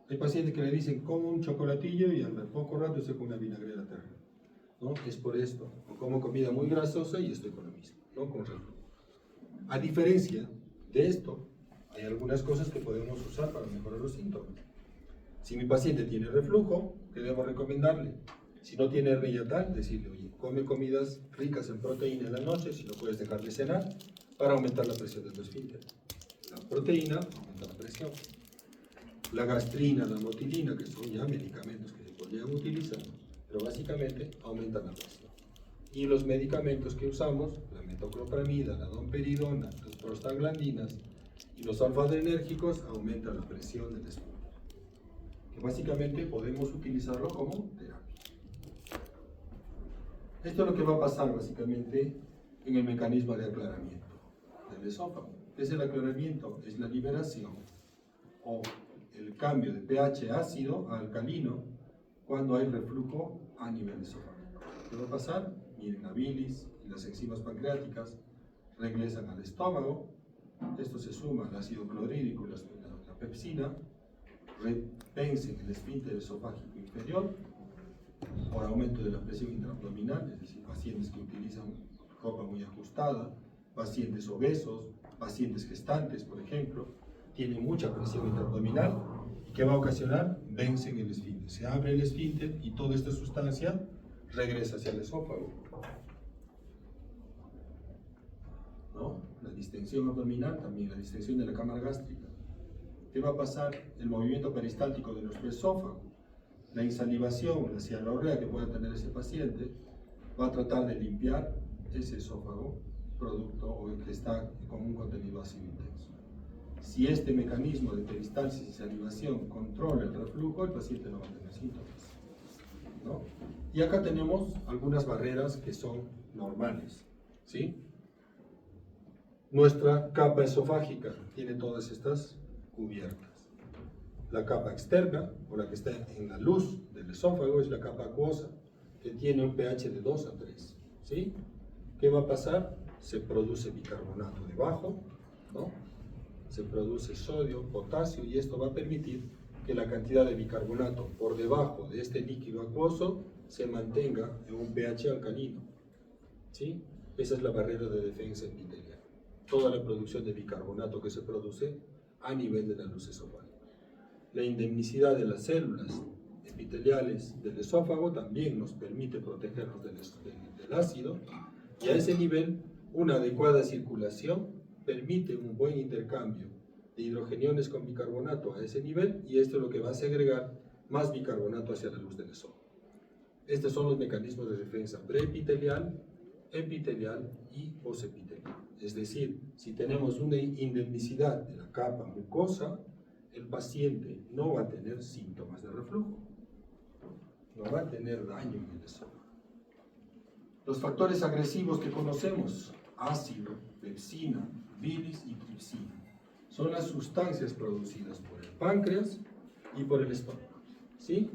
Hay pacientes que le dicen, como un chocolatillo y al poco rato se come una vinagrera terrible. ¿no? Es por esto, o como comida muy grasosa y estoy con lo mismo, ¿no? Con reflujo. A diferencia de esto, hay algunas cosas que podemos usar para mejorar los síntomas. Si mi paciente tiene reflujo, ¿qué debo recomendarle? Si no tiene hernia tal, decirle, oye, come comidas ricas en proteína en la noche, si no puedes dejar de cenar, para aumentar la presión del esfínter. La proteína aumenta la presión. La gastrina, la motilina, que son ya medicamentos que se podrían utilizar, pero básicamente aumentan la presión. Y los medicamentos que usamos, la metoclopramida, la domperidona, las prostaglandinas y los alfa-adrenérgicos, aumentan la presión del esfínter. Que básicamente podemos utilizarlo como terapia. Esto es lo que va a pasar básicamente en el mecanismo de aclaramiento del esófago. ¿Qué es el aclaramiento? Es la liberación o el cambio de pH ácido a alcalino cuando hay reflujo a nivel esofágico. ¿Qué va a pasar? Miren, la bilis y las enzimas pancreáticas regresan al estómago. Esto se suma al ácido clorhídrico y la pepsina, vencen el esfínter esofágico inferior por aumento de la presión intraabdominal, es decir, pacientes que utilizan ropa muy ajustada, pacientes obesos, pacientes gestantes, por ejemplo, tienen mucha presión intraabdominal. ¿Qué va a ocasionar? Vencen el esfínter. Se abre el esfínter y toda esta sustancia regresa hacia el esófago, ¿no? La distensión abdominal, también la distensión de la cámara gástrica. ¿Qué va a pasar? El movimiento peristáltico de nuestro esófago, la insalivación, la cialorrea que pueda tener ese paciente, va a tratar de limpiar ese esófago producto o el que está con un contenido ácido intenso. Si este mecanismo de peristalsis y salivación controla el reflujo, el paciente no va a tener síntomas, ¿no? Y acá tenemos algunas barreras que son normales, ¿sí? Nuestra capa esofágica tiene todas estas cubiertas. La capa externa, o la que está en la luz del esófago, es la capa acuosa, que tiene un pH de 2 a 3, ¿sí? ¿Qué va a pasar? Se produce bicarbonato debajo, ¿no? Se produce sodio, potasio, y esto va a permitir que la cantidad de bicarbonato por debajo de este líquido acuoso se mantenga en un pH alcalino, ¿sí? Esa es la barrera de defensa epitelial. Toda la producción de bicarbonato que se produce a nivel de la luz esofágica. La indemnicidad de las células epiteliales del esófago también nos permite protegernos del ácido, y a ese nivel una adecuada circulación permite un buen intercambio de hidrogeniones con bicarbonato a ese nivel, y esto es lo que va a segregar más bicarbonato hacia la luz del esófago. Estos son los mecanismos de defensa preepitelial, epitelial y posepitelial. Es decir, si tenemos una indemnicidad de la capa mucosa, el paciente no va a tener síntomas de reflujo, no va a tener daño en el esófago. Los factores agresivos que conocemos, ácido, pepsina, bilis y tripsina, son las sustancias producidas por el páncreas y por el estómago, ¿sí?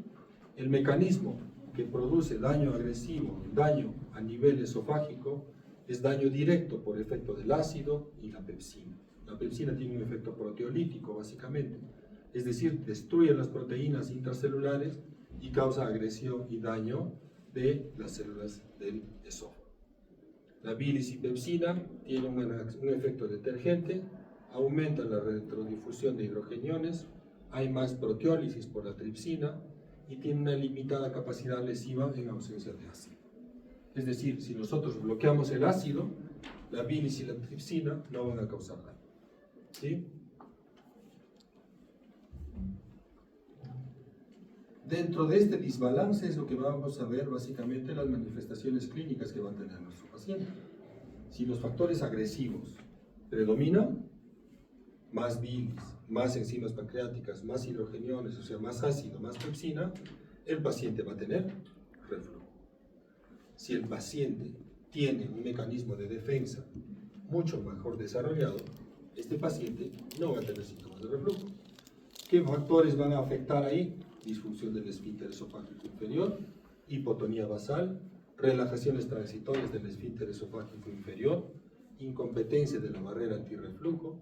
El mecanismo que produce daño agresivo, daño a nivel esofágico, es daño directo por efecto del ácido y la pepsina. La pepsina tiene un efecto proteolítico, básicamente, es decir, destruye las proteínas intracelulares y causa agresión y daño de las células del esófago. La bilis y pepsina tienen un efecto detergente, aumenta la retrodifusión de hidrogeniones, hay más proteólisis por la tripsina y tiene una limitada capacidad lesiva en ausencia de ácido. Es decir, si nosotros bloqueamos el ácido, la bilis y la tripsina no van a causar daño, ¿sí? Dentro de este desbalance es lo que vamos a ver básicamente las manifestaciones clínicas que va a tener nuestro paciente. Si los factores agresivos predominan, más bilis, más enzimas pancreáticas, más hidrogeniones, o sea, más ácido, más pepsina, el paciente va a tener reflujo. Si el paciente tiene un mecanismo de defensa mucho mejor desarrollado, este paciente no va a tener síntomas de reflujo. ¿Qué factores van a afectar ahí? Disfunción del esfínter esofágico inferior, hipotonía basal, relajaciones transitorias del esfínter esofágico inferior, incompetencia de la barrera antirreflujo,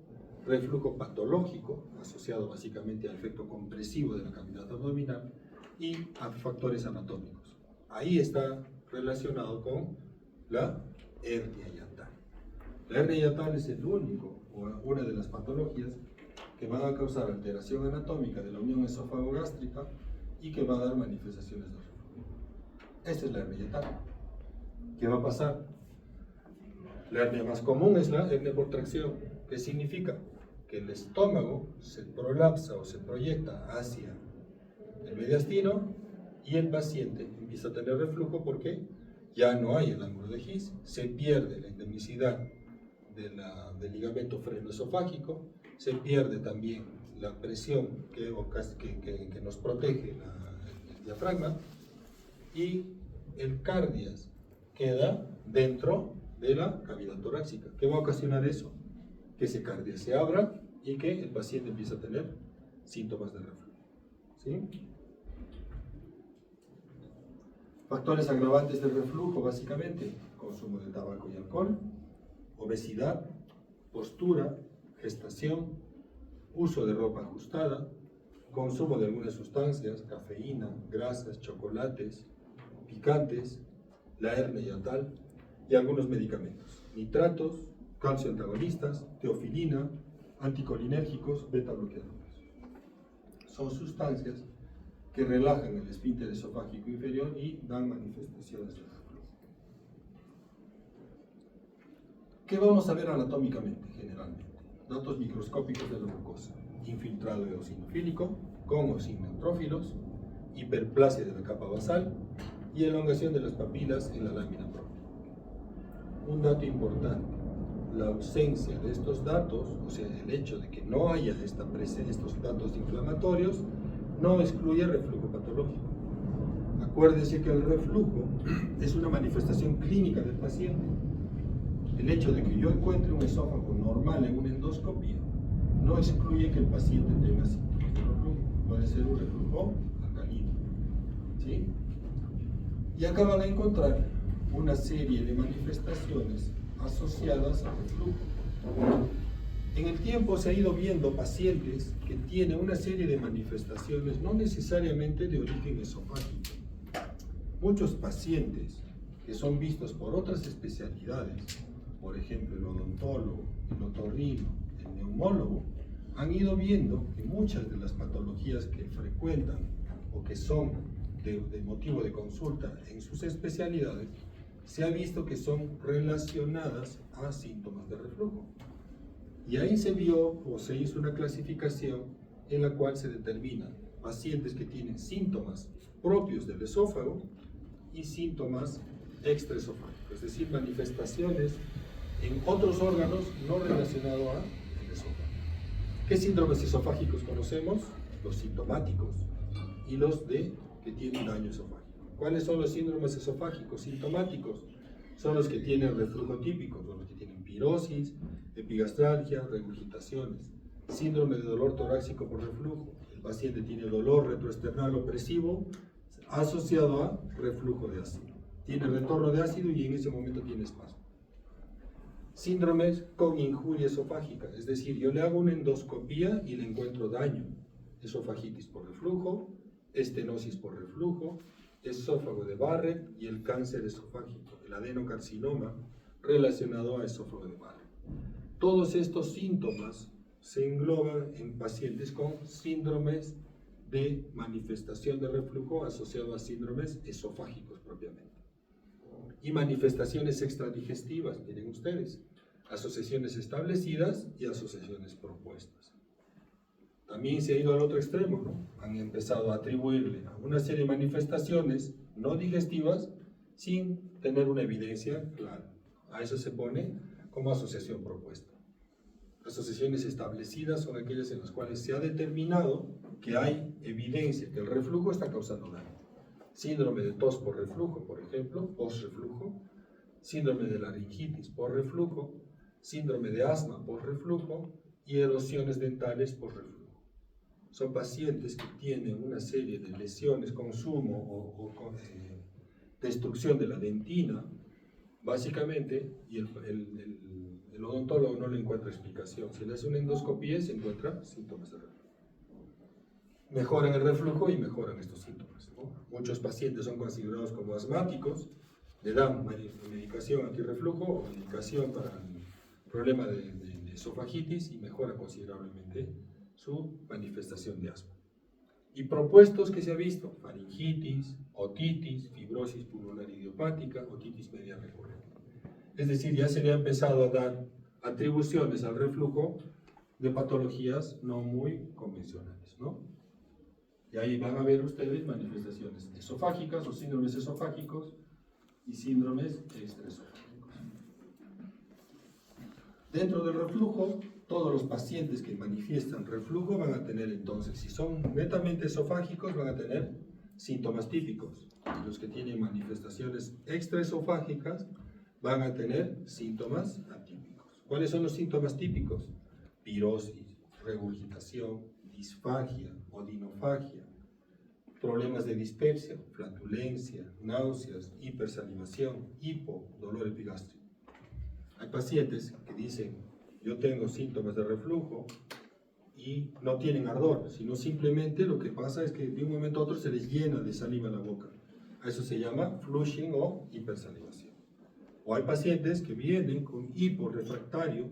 reflujo patológico, asociado básicamente al efecto compresivo de la cavidad abdominal, y a factores anatómicos. Ahí está relacionado con la hernia hiatal. La hernia hiatal es el único, o una de las patologías que van a causar alteración anatómica de la unión esófago-gástrica y que va a dar manifestaciones de reflujo. Esta es la hernia hiatal. ¿Qué va a pasar? La hernia más común es la hernia por tracción. ¿Qué significa? Que el estómago se prolapsa o se proyecta hacia el mediastino y el paciente empieza a tener reflujo porque ya no hay el ángulo de His, se pierde la endemicidad del ligamento frenoesofágico, se pierde también la presión que nos protege el diafragma y el cardias queda dentro de la cavidad torácica. ¿Qué va a ocasionar eso? Que ese cardias se abra y que el paciente empiece a tener síntomas de reflujo. ¿Sí? Factores agravantes del reflujo, básicamente, consumo de tabaco y alcohol, obesidad, postura, gestación, uso de ropa ajustada, consumo de algunas sustancias, cafeína, grasas, chocolates, picantes, la hernia hiatal y algunos medicamentos, nitratos, calcio antagonistas, teofilina, anticolinérgicos, beta bloqueadores. Son sustancias que relajan el esfínter esofágico inferior y dan manifestaciones de reflujo. ¿Qué vamos a ver anatómicamente, generalmente? Datos microscópicos de la mucosa, infiltrado eosinofílico, con o sin neutrófilos, hiperplasia de la capa basal y elongación de las papilas en la lámina propia. Un dato importante, la ausencia de estos datos, o sea, el hecho de que no haya estos datos inflamatorios, no excluye reflujo patológico. Acuérdese que el reflujo es una manifestación clínica del paciente. El hecho de que yo encuentre un esófago normal en una endoscopia no excluye que el paciente tenga síntomas de reflujo. Puede ser un reflujo alcalino. ¿Sí? Y acá van a encontrar una serie de manifestaciones asociadas al reflujo. En el tiempo se ha ido viendo pacientes que tienen una serie de manifestaciones, no necesariamente de origen esofágico. Muchos pacientes que son vistos por otras especialidades, por ejemplo el odontólogo, el otorrino, el neumólogo, han ido viendo que muchas de las patologías que frecuentan o que son de motivo de consulta en sus especialidades, se ha visto que son relacionadas a síntomas de reflujo. Y ahí se vio o se hizo una clasificación en la cual se determinan pacientes que tienen síntomas propios del esófago y síntomas extraesofágicos, es decir, manifestaciones en otros órganos no relacionados al esófago. ¿Qué síndromes esofágicos conocemos? Los sintomáticos y los que tienen daño esofágico. ¿Cuáles son los síndromes esofágicos sintomáticos? Son los que tienen reflujo típico, son los que tienen pirosis, epigastralgia, regurgitaciones. Síndrome de dolor torácico por reflujo. El paciente tiene dolor retroesternal opresivo asociado a reflujo de ácido. Tiene retorno de ácido y en ese momento tiene espasmo. Síndromes con injuria esofágica, es decir, yo le hago una endoscopía y le encuentro daño. Esofagitis por reflujo, estenosis por reflujo, esófago de Barrett y el cáncer esofágico, el adenocarcinoma relacionado a esófago de Barrett. Todos estos síntomas se engloban en pacientes con síndromes de manifestación de reflujo asociado a síndromes esofágicos propiamente. Y manifestaciones extradigestivas, miren ustedes, asociaciones establecidas y asociaciones propuestas. También se ha ido al otro extremo, ¿no? Han empezado a atribuirle a una serie de manifestaciones no digestivas sin tener una evidencia clara. A eso se pone como asociación propuesta. Asociaciones establecidas son aquellas en las cuales se ha determinado que hay evidencia que el reflujo está causando daño. Síndrome de tos por reflujo, por ejemplo, post-reflujo, síndrome de laringitis por reflujo, síndrome de asma por reflujo y erosiones dentales por reflujo. Son pacientes que tienen una serie de lesiones, consumo o destrucción de la dentina, básicamente, y el odontólogo no le encuentra explicación. Si le hace una endoscopía, se encuentra síntomas de reflujo. Mejoran el reflujo y mejoran estos síntomas, ¿no? Muchos pacientes son considerados como asmáticos le dan medicación antirreflujo o medicación para el problema de esofagitis y mejora considerablemente su manifestación de asma. Y propuestos que se ha visto: faringitis, otitis, fibrosis pulmonar idiopática, otitis media recurrente. Es decir, ya se le ha empezado a dar atribuciones al reflujo de patologías no muy convencionales, ¿no? Y ahí van a ver ustedes manifestaciones esofágicas o síndromes esofágicos y síndromes extraesofágicos. Dentro del reflujo, todos los pacientes que manifiestan reflujo van a tener entonces, si son netamente esofágicos, van a tener síntomas típicos. Y los que tienen manifestaciones extraesofágicas van a tener síntomas atípicos. ¿Cuáles son los síntomas típicos? Pirosis, regurgitación, disfagia, odinofagia, problemas de dispepsia, flatulencia, náuseas, hipersalivación, hipo, dolor epigástrico. Hay pacientes que dicen: yo tengo síntomas de reflujo y no tienen ardor, sino simplemente lo que pasa es que de un momento a otro se les llena de saliva la boca. A eso se llama flushing o hipersalivación. O hay pacientes que vienen con hipo refractario,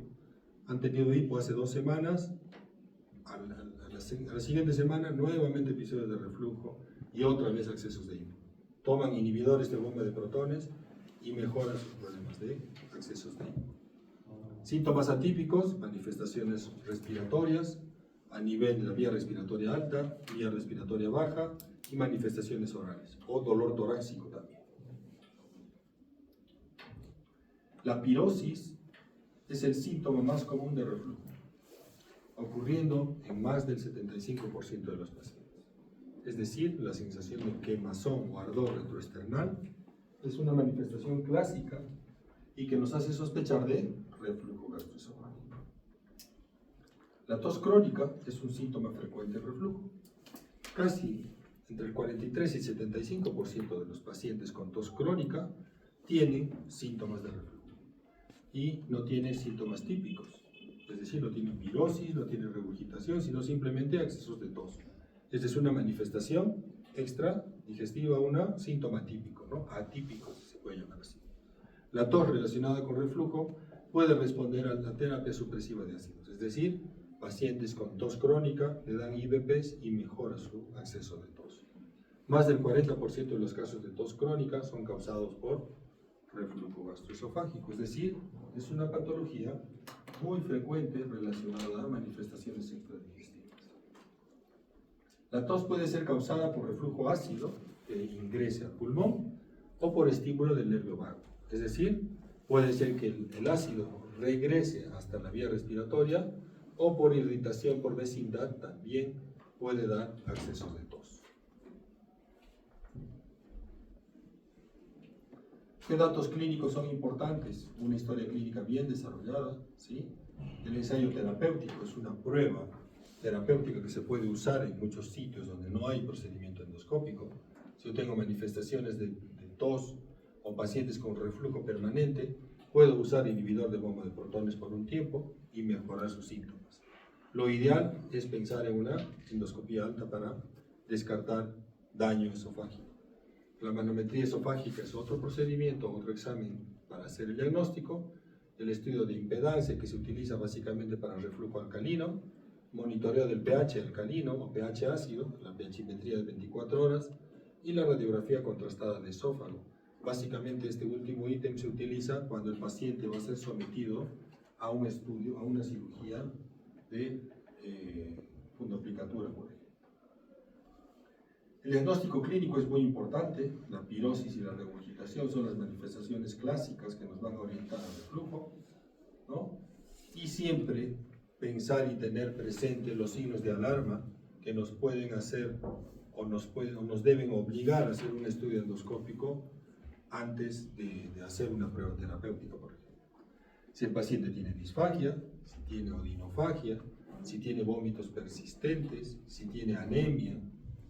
han tenido hipo hace 2 semanas, a la siguiente semana nuevamente episodios de reflujo y otra vez accesos de hipo. Toman inhibidores de bomba de protones y mejoran sus problemas de accesos de hipo. Síntomas atípicos: manifestaciones respiratorias a nivel de la vía respiratoria alta, vía respiratoria baja y manifestaciones orales o dolor torácico también. La pirosis es el síntoma más común de reflujo, ocurriendo en más del 75% de los pacientes. Es decir, la sensación de quemazón o ardor retroesternal es una manifestación clásica y que nos hace sospechar de reflujo gastroesofágico. La tos crónica es un síntoma frecuente de reflujo. Casi entre el 43 y 75% de los pacientes con tos crónica tienen síntomas de reflujo y no tienen síntomas típicos. Es decir, no tienen pirosis, no tienen regurgitación, sino simplemente accesos de tos. Esta es una manifestación extra digestiva, un síntoma típico, ¿no? Atípico, se puede llamar así. La tos relacionada con reflujo puede responder a la terapia supresiva de ácidos, es decir, pacientes con tos crónica le dan IVPs y mejora su acceso de tos. Más del 40% de los casos de tos crónica son causados por reflujo gastroesofágico, es decir, es una patología muy frecuente relacionada a manifestaciones extradigestivas. La tos puede ser causada por reflujo ácido que ingrese al pulmón o por estímulo del nervio vago, es decir, puede ser que el ácido regrese hasta la vía respiratoria o por irritación por vecindad también puede dar accesos de tos. ¿Qué datos clínicos son importantes? Una historia clínica bien desarrollada, ¿sí? El ensayo terapéutico es una prueba terapéutica que se puede usar en muchos sitios donde no hay procedimiento endoscópico. Si yo tengo manifestaciones de tos o pacientes con reflujo permanente, puedo usar inhibidor de bomba de protones por un tiempo y mejorar sus síntomas. Lo ideal es pensar en una endoscopía alta para descartar daño esofágico. La manometría esofágica es otro procedimiento, otro examen para hacer el diagnóstico. El estudio de impedancia, que se utiliza básicamente para reflujo alcalino, monitoreo del pH alcalino o pH ácido, la pHimetría de 24 horas, y la radiografía contrastada de esófago. Básicamente este último ítem se utiliza cuando el paciente va a ser sometido a un estudio, a una cirugía de fundoplicatura, por ejemplo. El diagnóstico clínico es muy importante. La pirosis y la regurgitación son las manifestaciones clásicas que nos van a orientar al reflujo, ¿no? Y siempre pensar y tener presente los signos de alarma que nos pueden hacer o nos deben obligar a hacer un estudio endoscópico antes de hacer una prueba terapéutica, por ejemplo. Si el paciente tiene disfagia, si tiene odinofagia, si tiene vómitos persistentes, si tiene anemia,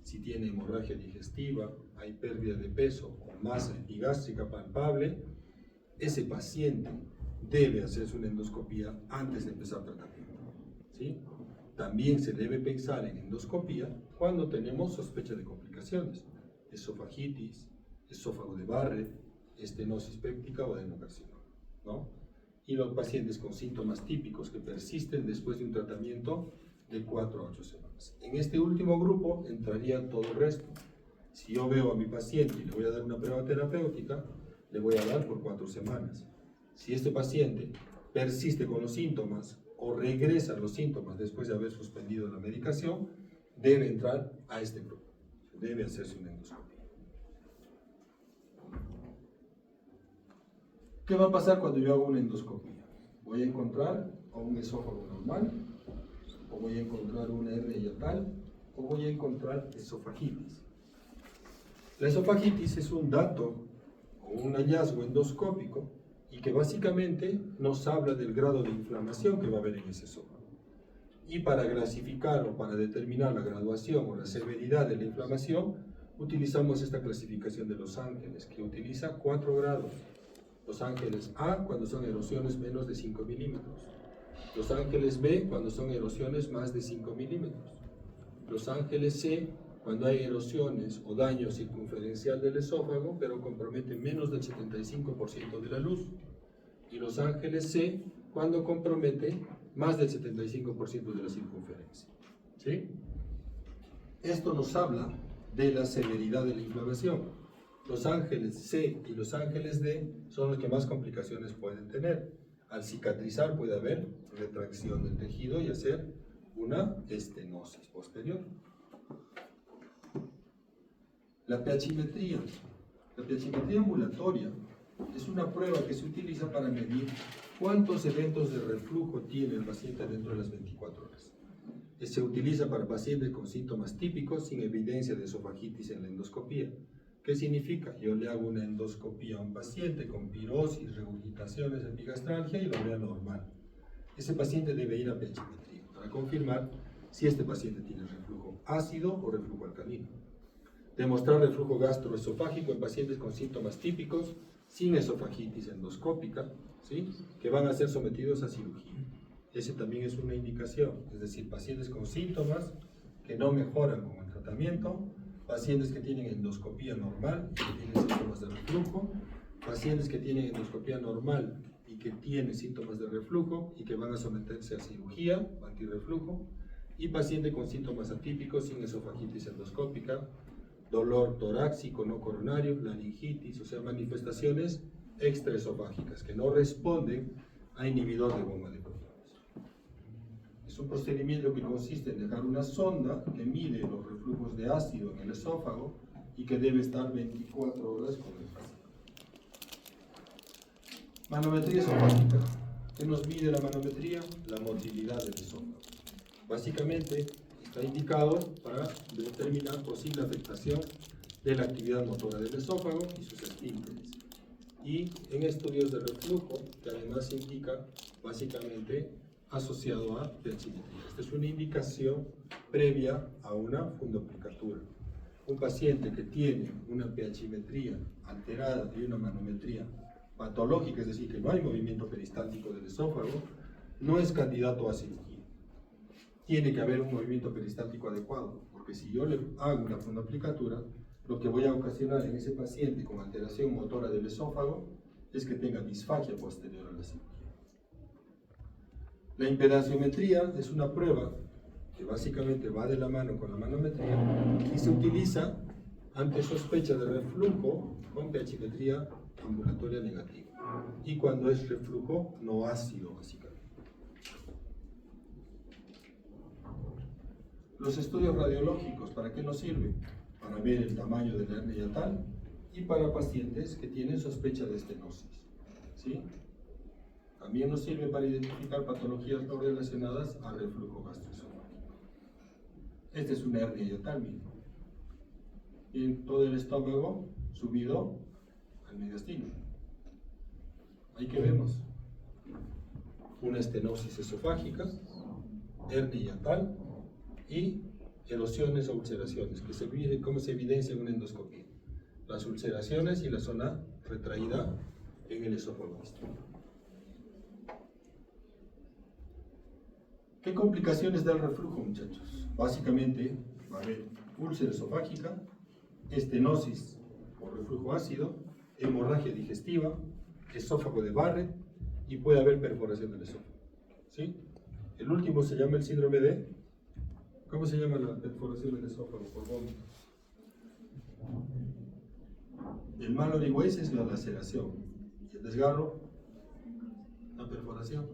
si tiene hemorragia digestiva, hay pérdida de peso o masa epigástrica palpable, ese paciente debe hacerse una endoscopía antes de empezar tratamiento, ¿sí? También se debe pensar en endoscopía cuando tenemos sospecha de complicaciones, esofagitis, esófago de Barrett, estenosis péptica o adenocarcinoma, ¿no? Y los pacientes con síntomas típicos que persisten después de un tratamiento de 4 a 8 semanas. En este último grupo entraría todo el resto. Si yo veo a mi paciente y le voy a dar una prueba terapéutica, le voy a dar por 4 semanas. Si este paciente persiste con los síntomas o regresa los síntomas después de haber suspendido la medicación, debe entrar a este grupo. Debe hacerse una endoscopia. ¿Qué va a pasar cuando yo hago una endoscopia? Voy a encontrar a un esófago normal, o voy a encontrar una hernia hiatal, o voy a encontrar esofagitis. La esofagitis es un dato o un hallazgo endoscópico y que básicamente nos habla del grado de inflamación que va a haber en ese esófago. Y para clasificar o para determinar la graduación o la severidad de la inflamación, utilizamos esta clasificación de Los Ángeles, que utiliza 4 grados. Los Ángeles A cuando son erosiones menos de 5 milímetros. Los Ángeles B cuando son erosiones más de 5 milímetros. Los Ángeles C cuando hay erosiones o daño circunferencial del esófago, pero compromete menos del 75% de la luz. Y Los Ángeles C cuando compromete más del 75% de la circunferencia. ¿Sí? Esto nos habla de la severidad de la inflamación. Los Ángeles C y Los Ángeles D son los que más complicaciones pueden tener. Al cicatrizar puede haber retracción del tejido y hacer una estenosis posterior. La pH-metría. La pH-metría ambulatoria es una prueba que se utiliza para medir cuántos eventos de reflujo tiene el paciente dentro de las 24 horas. Se utiliza para pacientes con síntomas típicos sin evidencia de esofagitis en la endoscopía. ¿Qué significa? Yo le hago una endoscopía a un paciente con pirosis, regurgitaciones, epigastralgia y lo veo normal. Ese paciente debe ir a pH-metría para confirmar si este paciente tiene reflujo ácido o reflujo alcalino. Demostrar reflujo gastroesofágico en pacientes con síntomas típicos sin esofagitis endoscópica, ¿sí? Que van a ser sometidos a cirugía. Ese también es una indicación, es decir, pacientes con síntomas que no mejoran con el tratamiento, pacientes que tienen endoscopía normal y que tienen síntomas de reflujo, pacientes que tienen endoscopía normal y que tienen síntomas de reflujo y que van a someterse a cirugía antirreflujo, y pacientes con síntomas atípicos sin esofagitis endoscópica, dolor torácico no coronario, laringitis, o sea, manifestaciones extraesofágicas que no responden a inhibidor de bomba de protones. Es un procedimiento que consiste en dejar una sonda que mide los reflujos de ácido en el esófago y que debe estar 24 horas con el paciente. Manometría esofágica. ¿Qué nos mide la manometría? La motilidad del esófago. Básicamente está indicado para determinar posible afectación de la actividad motora del esófago y sus esfínteres. Y en estudios de reflujo, que además indica básicamente asociado a pH-metría. Esta es una indicación previa a una fundoplicatura. Un paciente que tiene una pH-metría alterada y una manometría patológica, es decir, que no hay movimiento peristáltico del esófago, no es candidato a cirugía. Tiene que haber un movimiento peristáltico adecuado, porque si yo le hago una fundoplicatura, lo que voy a ocasionar en ese paciente con alteración motora del esófago es que tenga disfagia posterior a la cirugía. La impedanciometría es una prueba que básicamente va de la mano con la manometría y se utiliza ante sospecha de reflujo con pH-metría ambulatoria negativa y cuando es reflujo no ácido básicamente. Los estudios radiológicos, ¿para qué nos sirven? Para ver el tamaño de la hernia hiatal y para pacientes que tienen sospecha de estenosis, ¿sí? También nos sirve para identificar patologías no relacionadas al reflujo gastroesofágico. Esta es una hernia hiatal, miren. Y todo el estómago subido al mediastino. Ahí que vemos una estenosis esofágica, hernia hiatal y erosiones o ulceraciones, que se mide cómo se evidencia en una endoscopia. Las ulceraciones y la zona retraída en el esófago. ¿Qué complicaciones da el reflujo, muchachos? Básicamente va a haber úlcera esofágica, estenosis por reflujo ácido hemorragia digestiva, esófago de Barrett y puede haber perforación del esófago. ¿Sí? El último se llama el síndrome de... ¿Cómo se llama la perforación del esófago por vómito? El Mallory Weiss es la laceración y el desgarro, la perforación.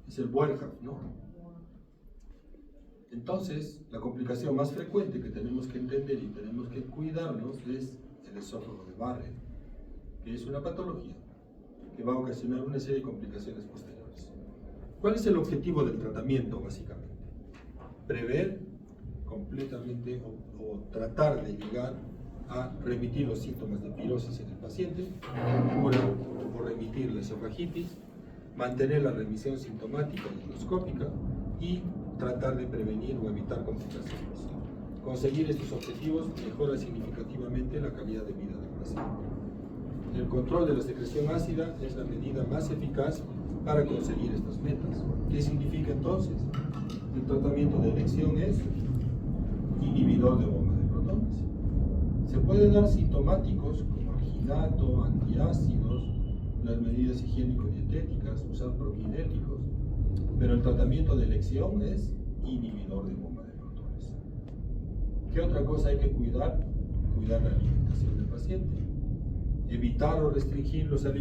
Es el Boerhaave, ¿no? Entonces, la complicación más frecuente que tenemos que entender y tenemos que cuidarnos es el esófago de Barrett, que es una patología que va a ocasionar una serie de complicaciones posteriores. ¿Cuál es el objetivo del tratamiento, básicamente? Prever completamente o tratar de llegar a remitir los síntomas de pirosis en el paciente, curar o remitir la esofagitis, mantener la remisión sintomática y endoscópica y tratar de prevenir o evitar complicaciones. Conseguir estos objetivos mejora significativamente la calidad de vida del paciente. El control de la secreción ácida es la medida más eficaz para conseguir estas metas. ¿Qué significa entonces? El tratamiento de elección es inhibidor de bomba de protones. Se puede dar sintomáticos como alginato, antiácidos, las medidas higiénico-dietéticas, usar proquidéticos, pero el tratamiento de elección es inhibidor de bomba de protones. ¿Qué otra cosa hay que cuidar? Cuidar la alimentación del paciente. Evitar o restringir los alimentos